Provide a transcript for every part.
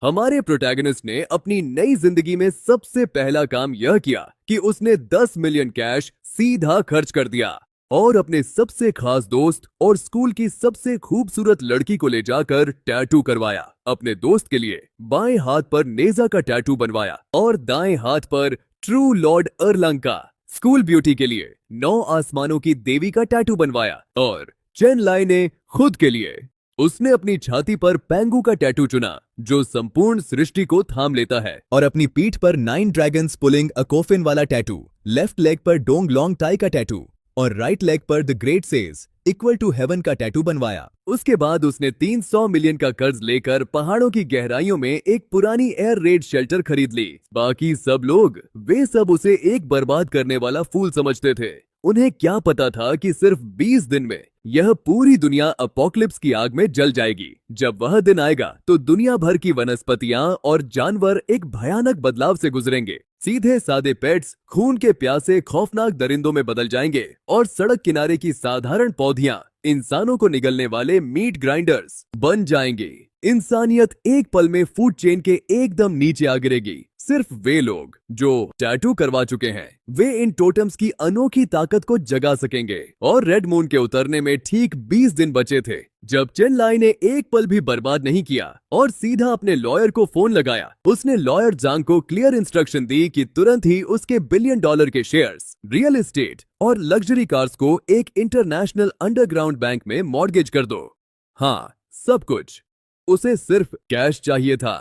हमारे प्रोटैगनिस्ट ने अपनी नई जिंदगी में सबसे पहला काम यह किया कि उसने 10 मिलियन कैश सीधा खर्च कर दिया और अपने सबसे खास दोस्त और स्कूल की सबसे खूबसूरत लड़की को ले जाकर टैटू करवाया। अपने दोस्त के लिए बाएं हाथ पर नेजा का टैटू बनवाया और दाएं हाथ पर ट्रू लॉर्ड अर्लंग का, स्कूल ब्यूटी के लिए 9 आसमानों की देवी का टैटू बनवाया और चेन लाई ने खुद के लिए उसने अपनी छाती पर पेंगू का टैटू चुना जो संपूर्ण सृष्टि को थाम लेता है, और अपनी पीठ पर 9 ड्रैगन्स पुलिंग अ कोफिन वाला टैटू, लेफ्ट लेग पर डोंग लॉन्ग टाई का टैटू और राइट लेग पर the great sage equal to heaven का टैटू बनवाया। उसके बाद उसने 300 मिलियन का कर्ज लेकर पहाड़ों की गहराइयों में एक पुरानी एयर रेड शेल्टर खरीद ली। बाकी सब लोग वे सब उसे एक बर्बाद करने वाला फूल समझते थे। उन्हें क्या पता था कि सिर्फ 20 दिन में यह पूरी दुनिया अपोकलिप्स की आग में जल जाएगी। जब वह दिन आएगा तो दुनिया भर की वनस्पतियां और जानवर एक भयानक बदलाव से गुजरेंगे। सीधे सादे पेट्स खून के प्यासे खौफनाक दरिंदों में बदल जाएंगे और सड़क किनारे की साधारण पौधियां इंसानों को निगलने वाले मीट ग्राइंडर्स बन जाएंगे। इंसानियत एक पल में फूड चेन के एकदम नीचे आ गिरेगी। सिर्फ वे लोग जो टैटू करवा चुके हैं वे इन टोटम्स की अनोखी ताकत को जगा सकेंगे। और रेड मून के उतरने में ठीक 20 दिन बचे थे जब चेन लाई ने एक पल भी बर्बाद नहीं किया और सीधा अपने लॉयर को फोन लगाया। उसने लॉयर जांग को क्लियर इंस्ट्रक्शन दी कि तुरंत ही उसके $1 बिलियन के शेयर्स, रियल एस्टेट और लग्जरी कार्स को एक इंटरनेशनल अंडरग्राउंड बैंक में मॉर्गेज कर दो। हाँ, सब कुछ। उसे सिर्फ कैश चाहिए था।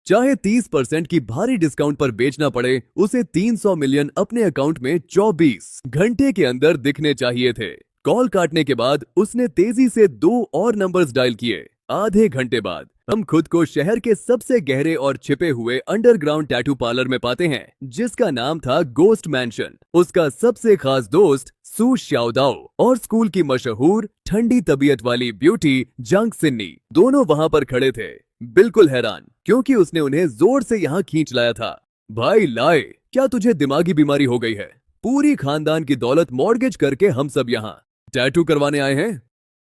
चाहे 30% की भारी डिस्काउंट पर बेचना पड़े, उसे 300 मिलियन अपने अकाउंट में 24 घंटे के अंदर दिखने चाहिए थे। कॉल काटने के बाद उसने तेजी से 2 और नंबर्स डायल किए। आधे घंटे बाद हम खुद को शहर के सबसे गहरे और छिपे हुए अंडरग्राउंड टैटू पार्लर में पाते हैं जिसका नाम था गोस्ट मैंशन। उसका सबसे खास दोस्त सू श्याओदाओ और स्कूल की मशहूर ठंडी तबीयत वाली ब्यूटी जंग सिन्नी दोनों वहां पर खड़े थे, बिल्कुल हैरान क्योंकि उसने उन्हें जोर से यहाँ खींच लाया था। भाई लाए, क्या तुझे दिमागी बीमारी हो गई है? पूरी खानदान की दौलत मॉर्गेज करके हम सब यहाँ टैटू करवाने आए हैं?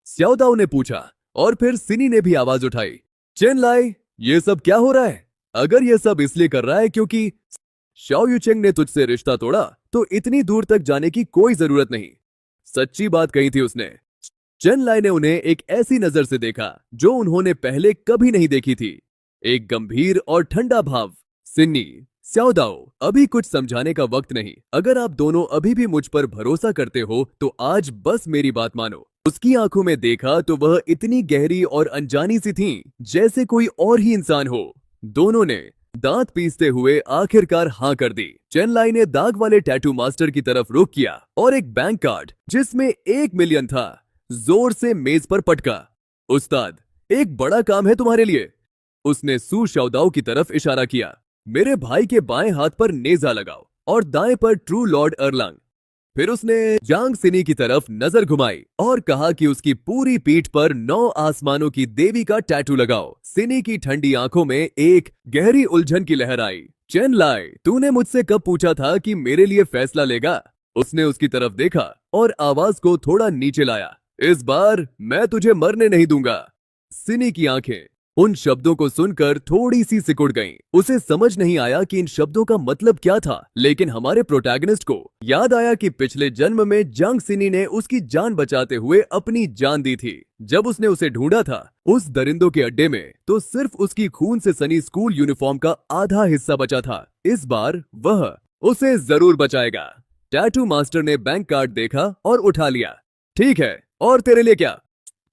स्याओदाओ ने पूछा और फिर सिनी ने भी आवाज उठाई, चेन लाई, ये सब क्या हो रहा है? अगर ये सब इसलिए कर रहा है क्योंकि शाओ यूचेंग ने तुझसे रिश्ता तोड़ा तो इतनी दूर तक जाने की कोई जरूरत नहीं। सच्ची बात कही थी उसने। चेन लाई ने उन्हें एक ऐसी नजर से देखा जो उन्होंने पहले कभी नहीं देखी थी, एक गंभीर और ठंडा भाव। सिन्नी, स्याओदाओ, अभी कुछ समझाने का वक्त नहीं। अगर आप दोनों अभी भी मुझ पर भरोसा करते हो तो आज बस मेरी बात मानो। उसकी आंखों में देखा तो वह इतनी गहरी और अनजानी सी थीं, जैसे कोई और ही इंसान हो। दोनों ने दांत पीसते हुए आखिरकार हाँ कर दी। चेन लाई ने दाग वाले टैटू मास्टर की तरफ रुख किया और एक बैंक कार्ड जिसमें 1 मिलियन था जोर से मेज पर पटका। उस्ताद, एक बड़ा काम है तुम्हारे लिए। उसने सू श्याओदाओ की तरफ इशारा किया। मेरे भाई के बाएं हाथ पर नेजा लगाओ और दाएं पर ट्रू लॉर्ड अर्लंग। फिर उसने जांग सिनी की तरफ नजर घुमाई और कहा कि उसकी पूरी पीठ पर 9 आसमानों की देवी का टैटू लगाओ। सिनी की ठंडी आंखों में एक गहरी उलझन की लहर आई। चेन लाई, तूने मुझसे कब पूछा था कि मेरे लिए फैसला लेगा? उसने उसकी तरफ देखा और आवाज को थोड़ा नीचे लाया। इस बार मैं तुझे मरने नहीं दूंगा। सिनी की आंखें उन शब्दों को सुनकर थोड़ी सी सिकुड़ गईं। उसे समझ नहीं आया कि इन शब्दों का मतलब क्या था, लेकिन हमारे प्रोटैगनिस्ट को याद आया कि पिछले जन्म में जांग सिनी ने उसकी जान बचाते हुए अपनी जान दी थी। जब उसने उसे ढूंढा था उस दरिंदों के अड्डे में तो सिर्फ उसकी खून से सनी स्कूल यूनिफॉर्म का आधा हिस्सा बचा था। इस बार वह उसे जरूर बचाएगा। टैटू मास्टर ने बैंक कार्ड देखा और उठा लिया। ठीक है, और तेरे लिए क्या?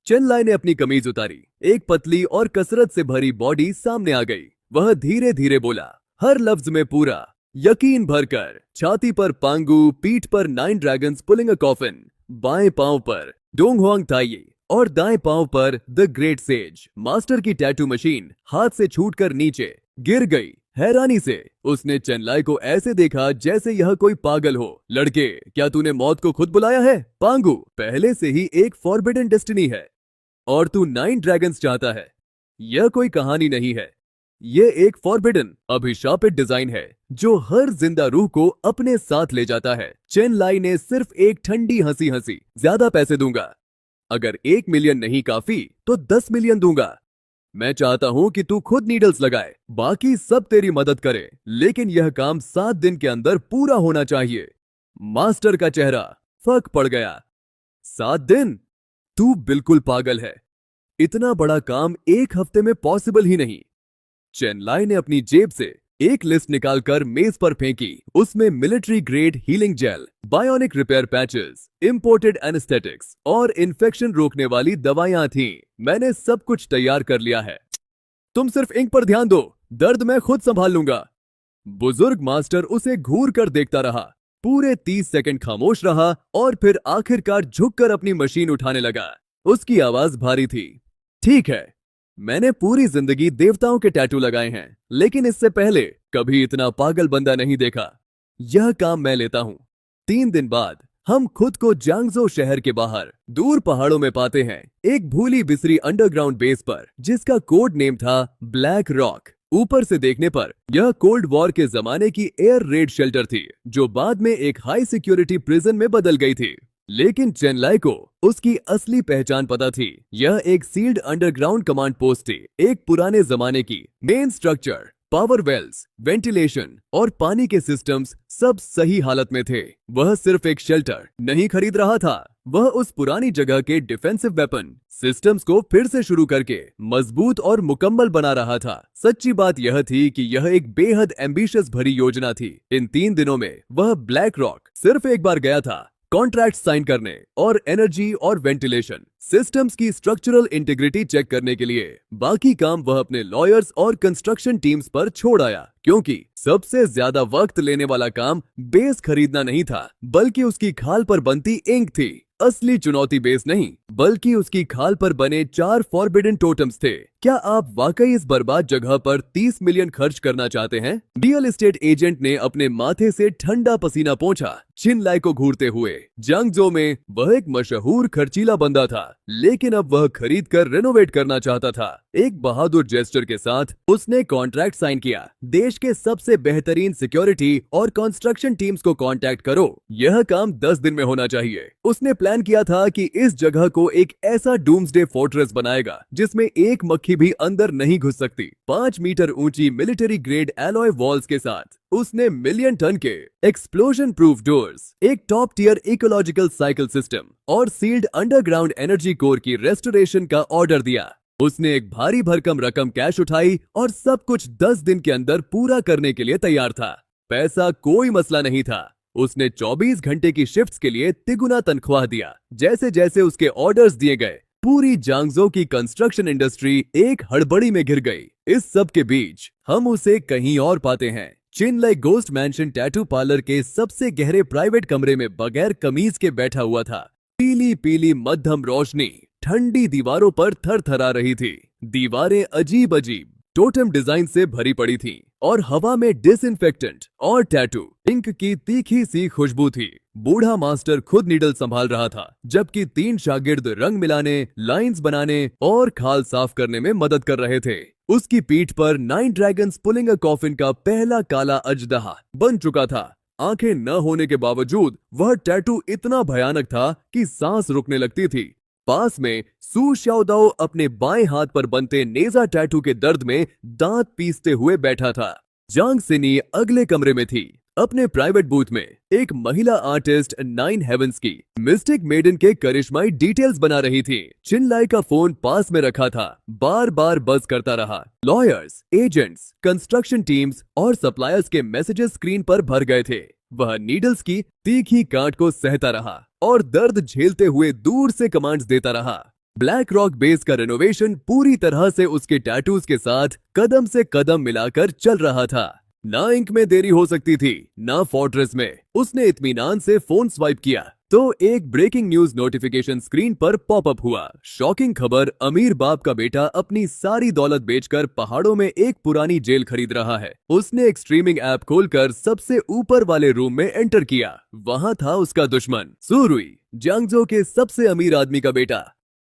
चेन लाई ने अपनी कमीज उतारी। एक पतली और कसरत से भरी बॉडी सामने आ गई। वह धीरे धीरे बोला, हर लफ्ज में पूरा यकीन भरकर। छाती पर पांगू, पीठ पर 9 ड्रैगन्स पुलिंग अ कॉफिन, बाएं पांव पर डोंग हुआंग ताई और दाएं पांव पर द ग्रेट सेज। मास्टर की टैटू मशीन हाथ से छूटकर नीचे गिर गई। हैरानी से उसने चेन लाई को ऐसे देखा जैसे यह कोई पागल हो। लड़के, क्या तूने मौत को खुद बुलाया है? पांगू पहले से ही एक फॉरबिडन डेस्टिनी है और तू 9 ड्रैगन्स चाहता है। यह कोई कहानी नहीं है, यह एक फॉरबिडन अभिशापित डिजाइन है जो हर जिंदा रूह को अपने साथ ले जाता है। चेन लाई ने सिर्फ एक ठंडी हंसी हंसी। ज्यादा पैसे दूंगा। अगर 1 मिलियन नहीं काफी तो 10 मिलियन दूंगा। मैं चाहता हूँ कि तू खुद नीडल्स लगाए, बाकी सब तेरी मदद करे, लेकिन यह काम 7 दिन के अंदर पूरा होना चाहिए। मास्टर का चेहरा फर्क पड़ गया। 7 दिन? तू बिल्कुल पागल है। इतना बड़ा काम एक हफ्ते में पॉसिबल ही नहीं। चेनलाई ने अपनी जेब से एक लिस्ट निकालकर मेज पर फेंकी। उसमें military grade healing gel, bionic repair patches, imported anaesthetics और इन्फेक्शन रोकने वाली दवाइयां थीं। मैंने सब कुछ तैयार कर लिया है। तुम सिर्फ इंक पर ध्यान दो, दर्द मैं खुद संभाल लूंगा। बुजुर्ग मास्टर उसे घूर कर देखता रहा। पूरे 30 सेकंड खामोश रहा और फिर आखिरकार झुककर अपनी मशीन उठाने लगा। उसकी आवाज भारी थी। ठीक है, मैंने पूरी जिंदगी देवताओं के टैटू लगाए हैं, लेकिन इससे पहले कभी इतना पागल बंदा नहीं देखा। यह काम मैं लेता हूँ। 3 दिन बाद हम खुद को जांगजो शहर के बाहर दूर पहाड़ों में पाते हैं, एक भूली बिसरी अंडरग्राउंड बेस पर, जिसका कोड नेम था ब्लैक रॉक। ऊपर से देखने पर यह कोल्ड वॉर के जमाने की एयर रेड शेल्टर थी, जो बाद में एक हाई सिक्योरिटी प्रिजन में बदल गई थी। लेकिन चेनलाई को उसकी असली पहचान पता थी। यह एक सील्ड अंडरग्राउंड कमांड पोस्ट थी। एक पुराने जमाने की main structure, power wells, ventilation और पानी के सिस्टम्स सब सही हालत में थे। वह सिर्फ एक शेल्टर नहीं खरीद रहा था, वह उस पुरानी जगह के डिफेंसिव वेपन सिस्टम्स को फिर से शुरू करके मजबूत और मुकम्मल बना रहा था। सच्ची बात यह थी कि यह एक बेहद एम्बिशियस भरी योजना थी। इन 3 दिनों में वह ब्लैक रॉक सिर्फ एक बार गया था, कॉन्ट्रैक्ट साइन करने और एनर्जी और वेंटिलेशन सिस्टम्स की स्ट्रक्चरल इंटीग्रिटी चेक करने के लिए। बाकी काम वह अपने लॉयर्स और कंस्ट्रक्शन टीम्स पर छोड़ आया, क्योंकि सबसे ज्यादा वक्त लेने वाला काम बेस खरीदना नहीं था, बल्कि उसकी खाल पर बनती इंक थी। असली चुनौती बेस नहीं, बल्कि उसकी खाल पर बने 4 फॉरबिडन टोटम्स थे। क्या आप वाकई इस बर्बाद जगह पर 30 मिलियन खर्च करना चाहते हैं? रियल एस्टेट एजेंट ने अपने माथे से ठंडा पसीना पोंछा, चिनलाई को घूरते हुए। जांगजो में वह एक मशहूर खर्चीला बंदा था, लेकिन अब वह खरीद कर रेनोवेट करना चाहता था। एक बहादुर जेस्चर के साथ उसने कॉन्ट्रैक्ट साइन किया। देश के सबसे बेहतरीन सिक्योरिटी और कंस्ट्रक्शन टीम्स को कांटेक्ट करो। यह काम 10 दिन में होना चाहिए। उसने प्लान किया था कि इस जगह को एक ऐसा डूम्सडे फोर्ट्रेस बनाएगा जिसमें एक मक्खी भी अंदर नहीं घुस सकती। 5 मीटर ऊंची मिलिट्री ग्रेड एलॉय वॉल्स के साथ उसने मिलियन टन के एक्सप्लोजन प्रूफ डोर्स, एक top tier ecological cycle system और सील्ड अंडरग्राउंड एनर्जी कोर की रेस्टोरेशन का ऑर्डर दिया। उसने एक भारी भरकम रकम कैश उठाई और सब कुछ 10 दिन के अंदर पूरा करने के लिए तैयार था। पैसा कोई मसला नहीं था। उसने 24 घंटे की शिफ्ट्स के लिए तिगुना तनख्वाह दिया। जैसे जैसे उसके ऑर्डर्स दिए गए, पूरी जांगजो की कंस्ट्रक्शन इंडस्ट्री एक हड़बड़ी में घिर गई। इस सब के बीच हम उसे कहीं और पाते हैं। चिनलाई गोस्ट मैंशन टैटू पार्लर के सबसे गहरे प्राइवेट कमरे में बगैर कमीज के बैठा हुआ था। पीली पीली मध्यम रोशनी ठंडी दीवारों पर थरथरा रही थी। दीवारें अजीब अजीब टोटम डिजाइन से भरी पड़ी थीं और हवा में डिसइंफेक्टेंट और टैटू इंक की तीखी सी खुशबू थी। बूढ़ा मास्टर खुद नीडल संभाल रहा था, जबकि 3 शागिर्द रंग मिलाने, लाइंस बनाने और खाल साफ करने में मदद कर रहे थे। उसकी पीठ पर 9 ड्रैगन्स पुलिंग अ कॉफिन का पहला काला अजदहा बन चुका था। आंखें न होने के बावजूद वह टैटू इतना भयानक था कि सांस रुकने लगती थी। पास में सू शाओदाओ अपने बाएं हाथ पर बनते नेजा टैटू के दर्द में दांत पीसते हुए बैठा था। जांग सिनी अगले कमरे में थी। अपने प्राइवेट बूथ में एक महिला आर्टिस्ट 9 हेवंस की मिस्टिक मेडन के करिश्माई डिटेल्स बना रही थी। चिनलाई का फोन पास में रखा था, बार बार बज करता रहा। लॉयर्स, एजेंट्स, कंस्ट्रक्शन टीम्स और सप्लायर्स के मैसेजेस स्क्रीन पर भर गए थे। वह नीडल्स की तीखी काट को सहता रहा और दर्द झेलते हुए दूर से कमांड्स देता रहा। ब्लैक रॉक बेस का रेनोवेशन पूरी तरह से उसके टैटूज के साथ कदम से कदम मिलाकर चल रहा था। ना इंक में देरी हो सकती थी, ना फोर्ट्रेस में। उसने इत्मीनान से फोन स्वाइप किया तो एक ब्रेकिंग न्यूज नोटिफिकेशन स्क्रीन पर पॉपअप हुआ। शॉकिंग खबर, अमीर बाप का बेटा अपनी सारी दौलत बेचकर पहाड़ों में एक पुरानी जेल खरीद रहा है। उसने एक स्ट्रीमिंग ऐप खोलकर सबसे ऊपर वाले रूम में एंटर किया। वहां था उसका दुश्मन सुरुई, जांगजो के सबसे अमीर आदमी का बेटा।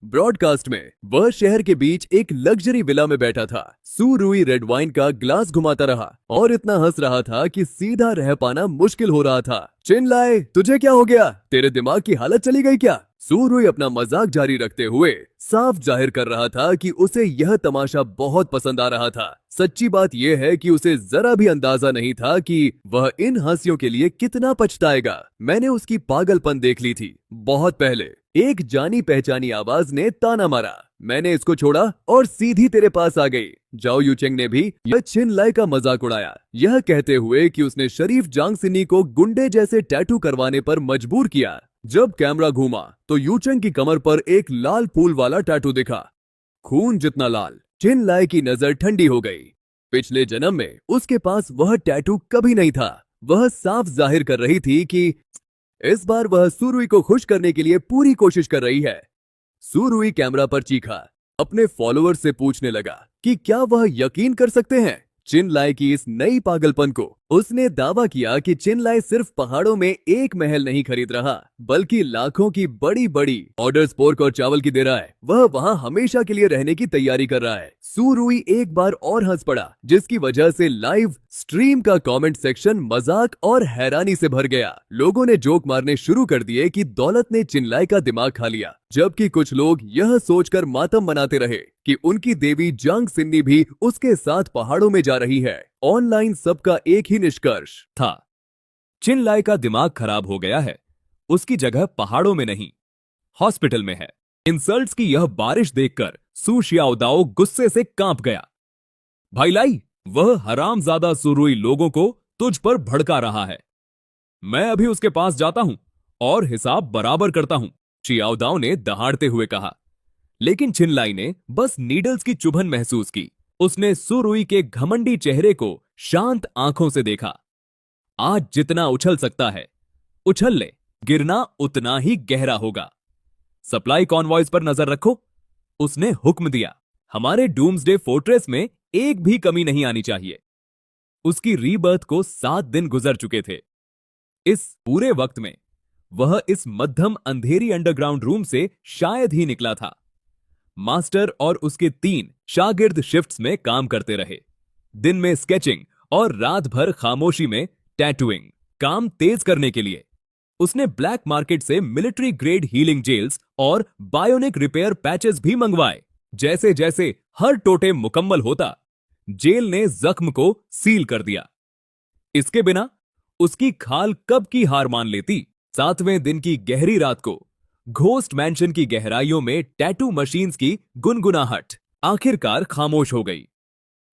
ब्रॉडकास्ट में वह शहर के बीच एक लग्जरी विला में बैठा था। सुरुई रेड वाइन का ग्लास घुमाता रहा और इतना हंस रहा था कि सीधा रह पाना मुश्किल हो रहा था। चिनलाई, तुझे क्या हो गया? तेरे दिमाग की हालत चली गई क्या? सूरुई अपना मजाक जारी रखते हुए साफ जाहिर कर रहा था कि उसे यह तमाशा बहुत पसंद आ रहा था। सच्ची बात यह है कि उसे जरा भी अंदाजा नहीं था कि वह इन हंसियों के लिए कितना पछताएगा। मैंने उसकी पागलपन देख ली थी बहुत पहले। एक जानी पहचानी आवाज ने ताना मारा। मैंने इसको छोड़ा और सीधी तेरे पास आ गई। जाओ यूचेंग ने भी यह छिन लाई का मजाक उड़ाया, यह कहते हुए कि उसने शरीफ जांग सिन्नी को गुंडे जैसे टैटू करवाने पर मजबूर किया। जब कैमरा घूमा तो यूचेंग की कमर पर एक लाल फूल वाला टैटू दिखा, खून जितना लाल। छिन लाई की नजर ठंडी हो गई। पिछले जन्म में उसके पास वह टैटू कभी नहीं था। वह साफ जाहिर कर रही थी कि इस बार वह सुरुई को खुश करने के लिए पूरी कोशिश कर रही है। सुरुई कैमरा पर चीखा, अपने फॉलोअर्स से पूछने लगा कि क्या वह यकीन कर सकते हैं चिन लाई की इस नई पागलपन को। उसने दावा किया कि चिन लाई सिर्फ पहाड़ों में एक महल नहीं खरीद रहा, बल्कि लाखों की बड़ी बड़ी ऑर्डर्स पोर्क और चावल की दे रहा है। वह वहां हमेशा के लिए रहने की तैयारी कर रहा है। सुरुई एक बार और हंस पड़ा, जिसकी वजह से लाइव स्ट्रीम का कमेंट सेक्शन मजाक और हैरानी से भर गया। लोगों ने जोक मारने शुरू कर दिए कि दौलत ने चिन लाई का दिमाग खा लिया, जबकि कुछ लोग यह सोचकर मातम मनाते रहे कि उनकी देवी जांग सिन्नी भी उसके साथ पहाड़ों में जा रही है। ऑनलाइन सबका एक ही निष्कर्ष था, चिन लाई का दिमाग खराब हो गया है। उसकी जगह पहाड़ों में नहीं, हॉस्पिटल में है। इंसल्ट्स की यह बारिश देखकर सू शियाओदाओ गुस्से से कांप गया। भाई लाई, वह हरामजादा सुरुई लोगों को तुझ पर भड़का रहा है। मैं अभी उसके पास जाता हूं और हिसाब बराबर करता हूं, शियाओदाओ ने दहाड़ते हुए कहा। लेकिन छिन लाई ने बस नीडल्स की चुभन महसूस की। उसने सुरुई के घमंडी चेहरे को शांत आंखों से देखा। आज जितना उछल सकता है उछल ले, गिरना उतना ही गहरा होगा। सप्लाई कॉन्वॉयज पर नजर रखो, उसने हुक्म दिया। हमारे डूम्सडे फोर्ट्रेस में एक भी कमी नहीं आनी चाहिए। उसकी रीबर्थ को 7 दिन गुजर चुके थे। इस पूरे वक्त में वह इस मध्यम अंधेरी अंडरग्राउंड रूम से शायद ही निकला था। मास्टर और उसके 3 शागिर्द शिफ्ट्स में काम करते रहे, दिन में स्केचिंग और रात भर खामोशी में टैटूइंग। काम तेज करने के लिए उसने ब्लैक मार्केट से मिलिट्री ग्रेड हीलिंग जेल्स और बायोनिक रिपेयर पैचेस भी मंगवाए। जैसे जैसे हर टोटेम मुकम्मल होता, जेल ने जख्म को सील कर दिया। इसके बिना उसकी खाल कब की हार मान लेती। 7वें दिन की गहरी रात को घोस्ट मैंशन की गहराइयों में टैटू मशीन्स की गुनगुनाहट आखिरकार खामोश हो गई।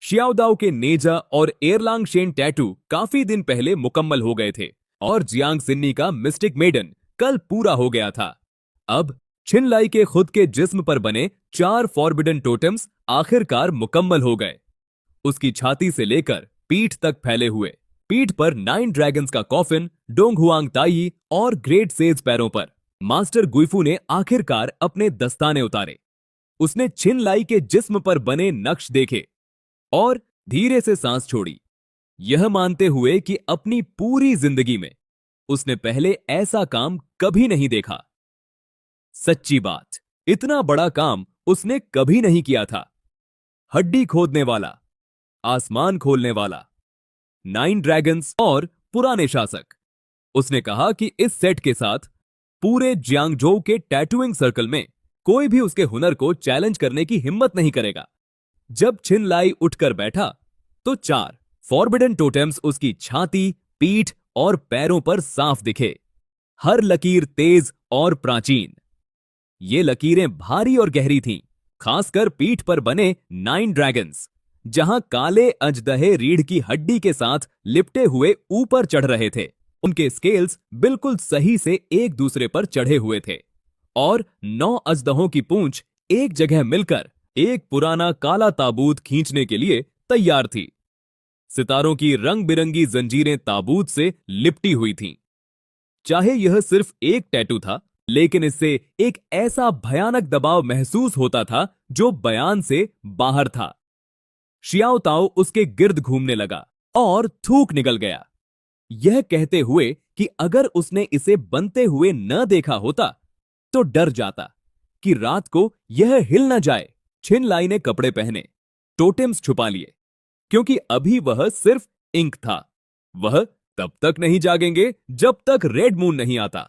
शियाओदाओ के नेजा और एयरलांग शेन टैटू काफी दिन पहले मुकम्मल हो गए थे और जियांग सिन्नी का मिस्टिक मेडन कल पूरा हो गया था। अब छिन लाई के खुद के जिस्म पर बने 4 फॉरबिडन टोटेम्स आखिरकार मुकम्मल हो गए। उसकी छाती से लेकर पीठ तक फैले हुए, पीठ पर 9 ड्रैगन्स का कॉफिन, डोंगहुआंग ताई और ग्रेट सेज पैरों पर मास्टर गुइफू ने आखिरकार अपने दस्ताने उतारे। उसने छिन लाई के जिस्म पर बने नक्श देखे और धीरे से सांस छोड़ी, यह मानते हुए कि अपनी पूरी जिंदगी में उसने पहले ऐसा काम कभी नहीं देखा। सच्ची बात, इतना बड़ा काम उसने कभी नहीं किया था। हड्डी खोदने वाला, आसमान खोलने वाला, 9 ड्रैगन्स और पुराने शासक। उसने कहा कि इस सेट के साथ पूरे जियांगजोउ के टैटूइंग सर्कल में कोई भी उसके हुनर को चैलेंज करने की हिम्मत नहीं करेगा। जब छिन लाई उठकर बैठा तो 4 फॉरबिडन टोटेम्स उसकी छाती, पीठ और पैरों पर साफ दिखे, हर लकीर तेज और प्राचीन। ये लकीरें भारी और गहरी थीं, खासकर पीठ पर बने 9 ड्रैगन्स, जहां काले अजदहे रीढ़ की हड्डी के साथ लिपटे हुए ऊपर चढ़ रहे थे। उनके स्केल्स बिल्कुल सही से एक दूसरे पर चढ़े हुए थे और 9 अजदहों की पूंछ एक जगह मिलकर एक पुराना काला ताबूत खींचने के लिए तैयार थी। सितारों की रंग बिरंगी जंजीरें ताबूत से लिपटी हुई थीं। चाहे यह सिर्फ एक टैटू था, लेकिन इससे एक ऐसा भयानक दबाव महसूस होता था जो बयान से बाहर था। शियाओताओ उसके गिर्द घूमने लगा और थूक निकल गया, यह कहते हुए कि अगर उसने इसे बनते हुए न देखा होता तो डर जाता कि रात को यह हिल न जाए। छिन लाई ने कपड़े पहने, टोटेम्स छुपा लिए, क्योंकि अभी वह सिर्फ इंक था। वह तब तक नहीं जागेंगे जब तक रेड मून नहीं आता।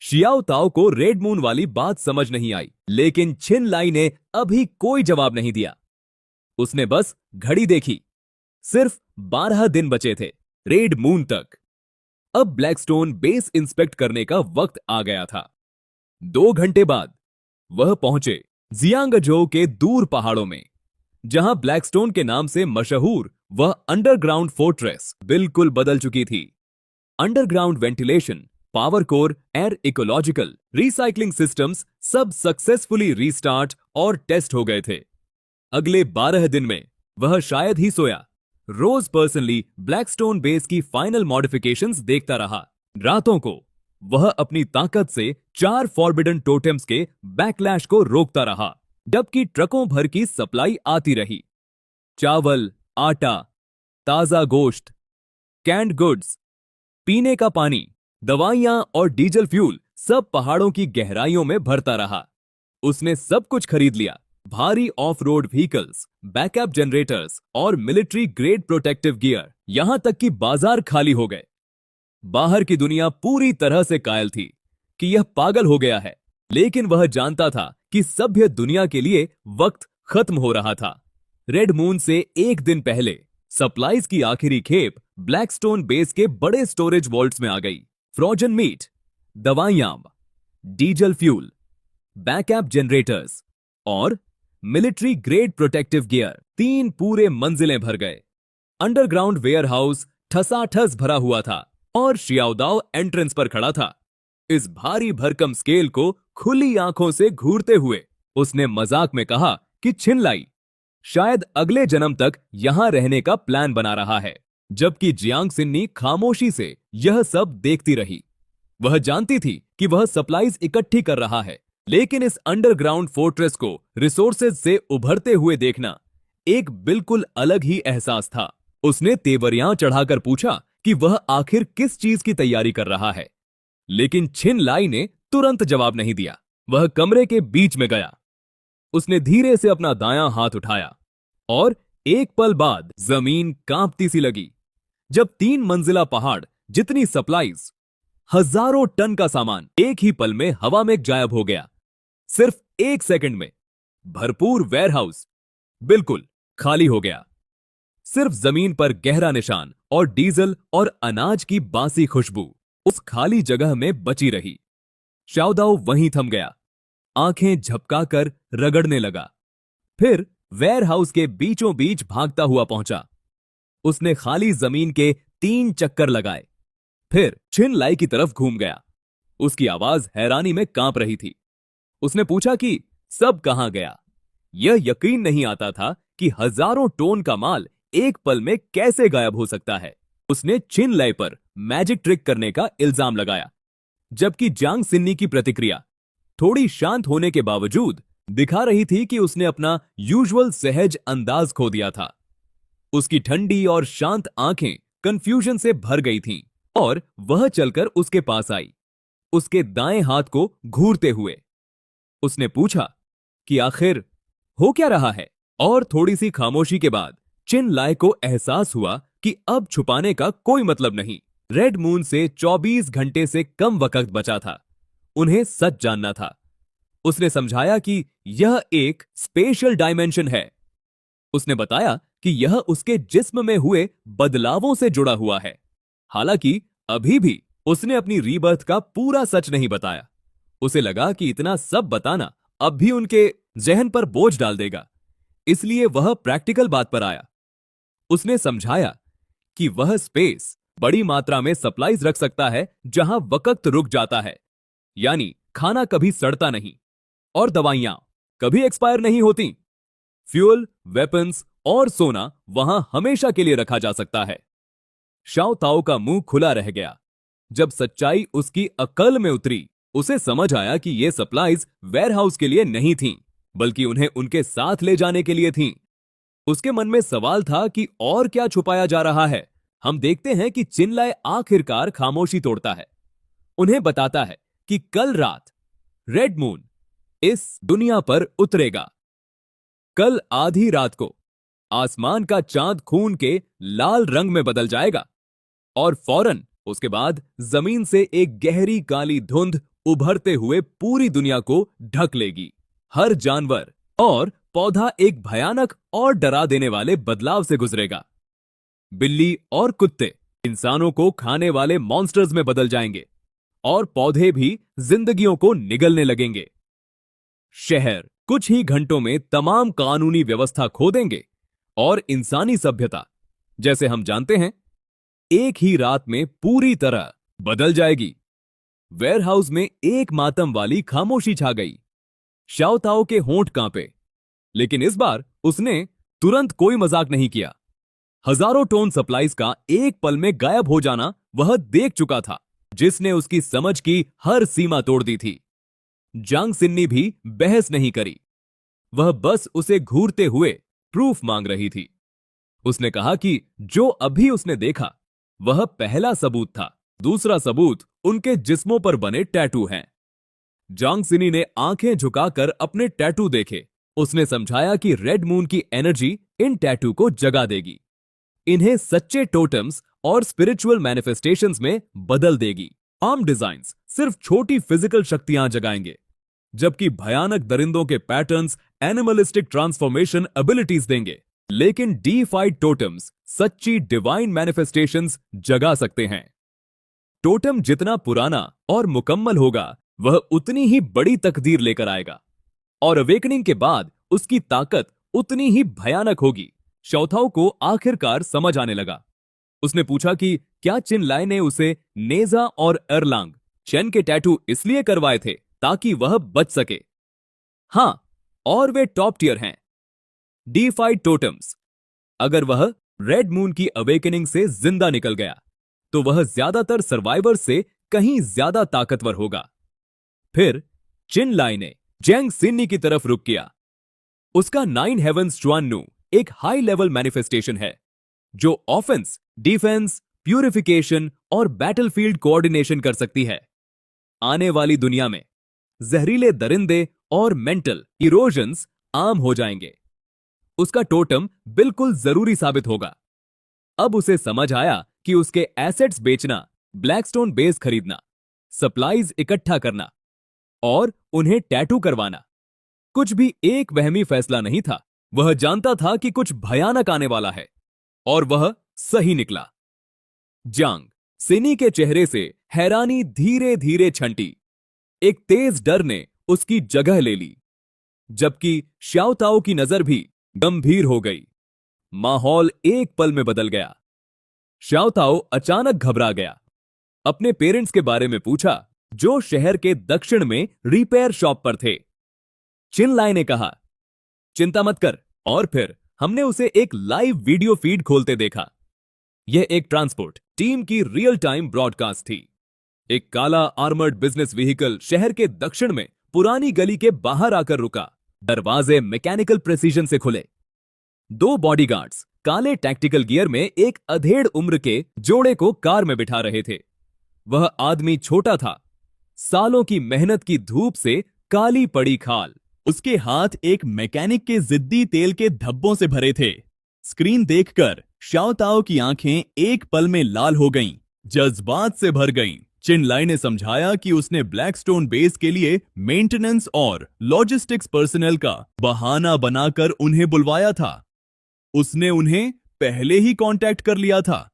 शियाओ ताओ को रेड मून वाली बात समझ नहीं आई, लेकिन छिन लाई ने अभी कोई जवाब नहीं दिया। उसने बस घड़ी देखी। सिर्फ 12 दिन बचे थे रेड मून तक। अब ब्लैकस्टोन बेस इंस्पेक्ट करने का वक्त आ गया था। 2 घंटे बाद वह पहुंचे जियांगजो के दूर पहाड़ों में, जहां ब्लैकस्टोन के नाम से मशहूर वह अंडरग्राउंड फोर्ट्रेस बिल्कुल बदल चुकी थी। Underground ventilation, power core, air ecological, recycling systems सब सक्सेसफुली रीस्टार्ट और टेस्ट हो गए थे। अगले 12 दिन में वह शायद ही सोया। रोज पर्सनली ब्लैकस्टोन बेस की फाइनल मॉडिफिकेशंस देखता रहा। रातों को वह अपनी ताकत से 4 फॉरबिडन टोटेम्स के बैकलैश को रोकता रहा, जबकि ट्रकों भर की सप्लाई आती रही। चावल, आटा, ताजा गोश्त, कैंड गुड्स, पीने का पानी, दवाइयां और डीजल फ्यूल सब पहाड़ों की गहराइयों में भरता रहा। उसने सब कुछ खरीद लिया। भारी of road vehicles, backup generators और मिलिट्री ग्रेड प्रोटेक्टिव गियर, यहां तक कि बाजार खाली हो गए। बाहर की दुनिया पूरी तरह से कायल थी कि यह पागल हो गया है, लेकिन वह जानता था कि सभ्य दुनिया के लिए वक्त खत्म हो रहा था। रेड मून से 1 दिन पहले सप्लाईज की आखिरी खेप ब्लैकस्टोन बेस के बड़े स्टोरेज वॉल्ट्स में आ गई। फ्रोजन मीट, दवाइयां, डीजल फ्यूल, बैकअप जनरेटर्स और मिलिट्री ग्रेड प्रोटेक्टिव गियर 3 पूरे मंजिलें भर गए। अंडरग्राउंड वेयरहाउस ठसाठस भरा हुआ था और शियाओदाओ एंट्रेंस पर खड़ा था। इस भारी भरकम स्केल को खुली आंखों से घूरते हुए उसने मजाक में कहा कि छिन लाई शायद अगले जन्म तक यहां रहने का प्लान बना रहा है, जबकि जियांग सिन्नी खामोशी से यह सब देखती रही। वह जानती थी कि वह सप्लाईज इकट्ठी कर रहा है, लेकिन इस अंडरग्राउंड फोर्ट्रेस को रिसोर्सेज से उभरते हुए देखना एक बिल्कुल अलग ही एहसास था। उसने तेवरियां चढ़ाकर पूछा कि वह आखिर किस चीज की तैयारी कर रहा है, लेकिन छिन लाई ने तुरंत जवाब नहीं दिया। वह कमरे के बीच में गया। उसने धीरे से अपना दायां हाथ उठाया और एक पल बाद जमीन कांपती सी लगी, जब 3 मंजिला पहाड़ जितनी सप्लाईज, हजारों टन का सामान एक ही पल में हवा में गायब हो गया। सिर्फ 1 सेकंड में भरपूर वेयरहाउस बिल्कुल खाली हो गया। सिर्फ जमीन पर गहरा निशान और डीजल और अनाज की बासी खुशबू उस खाली जगह में बची रही। शाओदाओ वहीं थम गया, आंखें झपकाकर रगड़ने लगा। फिर वेयरहाउस के बीचों बीच भागता हुआ पहुंचा। उसने खाली जमीन के 3 चक्कर लगाए, फिर छिन लाई की तरफ घूम गया। उसकी आवाज हैरानी में कांप रही थी। उसने पूछा कि सब कहां गया। यह यकीन नहीं आता था कि हजारों टोन का माल एक पल में कैसे गायब हो सकता है। उसने छिन लाई पर मैजिक ट्रिक करने का इल्जाम लगाया, जबकि जियांग सिन्नी की प्रतिक्रिया थोड़ी शांत होने के बावजूद दिखा रही थी कि उसने अपना यूजुअल सहज अंदाज खो दिया था। उसकी ठंडी और शांत आंखें कंफ्यूजन से भर गई थीं और वह चलकर उसके पास आई, उसके दाएं हाथ को घूरते हुए। उसने पूछा कि आखिर हो क्या रहा है, और थोड़ी सी खामोशी के बाद छिन लाई को एहसास हुआ कि अब छुपाने का कोई मतलब नहीं। रेड मून से 24 घंटे से कम वक्त बचा था। उन्हें सच जानना था। उसने समझाया कि यह एक स्पेशल डायमेंशन है। उसने बताया कि यह उसके जिस्म में हुए बदलावों से जुड़ा हुआ है। हालांकि अभी भी उसने अपनी रीबर्थ का पूरा सच नहीं बताया। उसे लगा कि इतना सब बताना अब भी उनके जहन पर बोझ डाल देगा, इसलिए वह प्रैक्टिकल बात पर आया। उसने समझाया कि वह स्पेस बड़ी मात्रा में सप्लाईज रख सकता है जहां वक्त रुक जाता है, यानी खाना कभी सड़ता नहीं और दवाइयां कभी एक्सपायर नहीं होती। फ्यूल, वेपन्स और सोना वहां हमेशा के लिए रखा जा सकता है। शाओ ताओ का मुंह खुला रह गया। जब सच्चाई उसकी अकल में उतरी, उसे समझ आया कि ये सप्लाईज वेयरहाउस के लिए नहीं थीं, बल्कि उन्हें उनके साथ ले जाने के लिए थीं। उसके मन में सवाल था कि और क्या छुपाया जा रहा है। हम देखते हैं कि छिन लाई आखिरकार खामोशी तोड़ता है। उन्हें बताता है कि कल रात रेड मून इस दुनिया पर उतरेगा। कल आधी रात को आसमान का चांद खून के लाल रंग में बदल जाएगा और फौरन उसके बाद जमीन से एक गहरी काली धुंध उभरते हुए पूरी दुनिया को ढक लेगी। हर जानवर और पौधा एक भयानक और डरा देने वाले बदलाव से गुजरेगा। बिल्ली और कुत्ते इंसानों को खाने वाले मॉन्स्टर्स में बदल जाएंगे और पौधे भी जिंदगियों को निगलने लगेंगे। शहर कुछ ही घंटों में तमाम कानूनी व्यवस्था खो देंगे और इंसानी सभ्यता, जैसे हम जानते हैं, एक ही रात में पूरी तरह बदल जाएगी। वेयरहाउस में एक मातम वाली खामोशी छा गई। शाओ ताओ के होंठ कांपे, लेकिन इस बार उसने तुरंत कोई मजाक नहीं किया। हजारों टन सप्लाईज का एक पल में गायब हो जाना वह देख चुका था, जिसने उसकी समझ की हर सीमा तोड़ दी थी। जांग सिन्नी भी बहस नहीं करी, वह बस उसे घूरते हुए प्रूफ मांग रही थी। उसने कहा कि जो अभी उसने देखा वह पहला सबूत था, दूसरा सबूत उनके जिस्मों पर बने टैटू हैं। जांग सिनी ने आंखें झुकाकर अपने टैटू देखे। उसने समझाया कि रेड मून की एनर्जी इन टैटू को जगा देगी, इन्हें सच्चे टोटम्स और स्पिरिचुअल मैनिफेस्टेशंस में बदल देगी। आर्म डिजाइन्स सिर्फ छोटी फिजिकल शक्तियां जगाएंगे, जबकि भयानक दरिंदों के पैटर्न्स एनिमलिस्टिक ट्रांसफॉर्मेशन एबिलिटीज देंगे। लेकिन डीफाइड टोटम्स सच्ची डिवाइन मैनिफेस्टेशंस जगा सकते हैं। टोटम जितना पुराना और मुकम्मल होगा, वह उतनी ही बड़ी तकदीर लेकर आएगा, और अवेकनिंग के बाद उसकी ताकत उतनी ही भयानक होगी। शौथाओ को आखिरकार समझ आने लगा। उसने पूछा कि क्या चिन लाई ने उसे नेजा और एरलांग चेन के टैटू इसलिए करवाए थे ताकि वह बच सके? हां, और वे टॉप टियर हैं, डीफाइड टोटम्स। अगर वह रेड मून की अवेकनिंग से जिंदा निकल गया तो वह ज्यादातर सर्वाइवर से कहीं ज्यादा ताकतवर होगा। फिर चिन लाई ने जैंग सिन्नी की तरफ रुख किया। उसका 9 हेवंस चुआन्नू एक हाई लेवल मैनिफेस्टेशन है जो ऑफेंस, डिफेंस, प्यूरिफिकेशन और बैटलफील्ड कोऑर्डिनेशन कर सकती है। आने वाली दुनिया में जहरीले दरिंदे और मेंटल इरोजन्स आम हो जाएंगे। उसका टोटम बिल्कुल जरूरी साबित होगा। अब उसे समझ आया कि उसके एसेट्स बेचना, ब्लैकस्टोन बेस खरीदना, सप्लाईज इकट्ठा करना और उन्हें टैटू करवाना कुछ भी एक वहमी फैसला नहीं था। वह जानता था कि कुछ भयानक आने वाला है, और वह सही निकला। जांग सिनी के चेहरे से हैरानी धीरे धीरे छंटी। एक तेज डर ने उसकी जगह ले ली, जबकि शाओ ताओ की नजर भी गंभीर हो गई। माहौल एक पल में बदल गया। शाओ ताओ अचानक घबरा गया। अपने पेरेंट्स के बारे में पूछा, जो शहर के दक्षिण में रिपेयर शॉप पर थे। चिन लाई ने कहा, चिंता मत कर। और फिर हमने उसे एक लाइव वीडियो फीड खोलते देखा। यह एक ट्रांसपोर्ट टीम की रियल टाइम ब्रॉडकास्ट थी। एक काला आर्मर्ड बिजनेस व्हीकल शहर के दक्षिण में पुरानी गली के बाहर आकर रुका। दरवाजे मैकेनिकल प्रेसिजन से खुले। 2 बॉडीगार्ड्स काले टैक्टिकल गियर में एक अधेड़ उम्र के जोड़े को कार में बिठा रहे थे। वह आदमी छोटा था, सालों की मेहनत की धूप से काली पड़ी खाल। उसके हाथ एक मैकेनिक के जिद्दी तेल के धब्बों से भरे थे। स्क्रीन देखकर शाओ ताओ की आंखें एक पल में लाल हो गईं, जज्बात से भर गईं। चिन लाई ने समझाया कि उसने ब्लैकस्टोन बेस के लिए मेंटेनेंस और लॉजिस्टिक्स पर्सनल का बहाना बनाकर उन्हें बुलवाया था। उसने उन्हें पहले ही कांटेक्ट कर लिया था।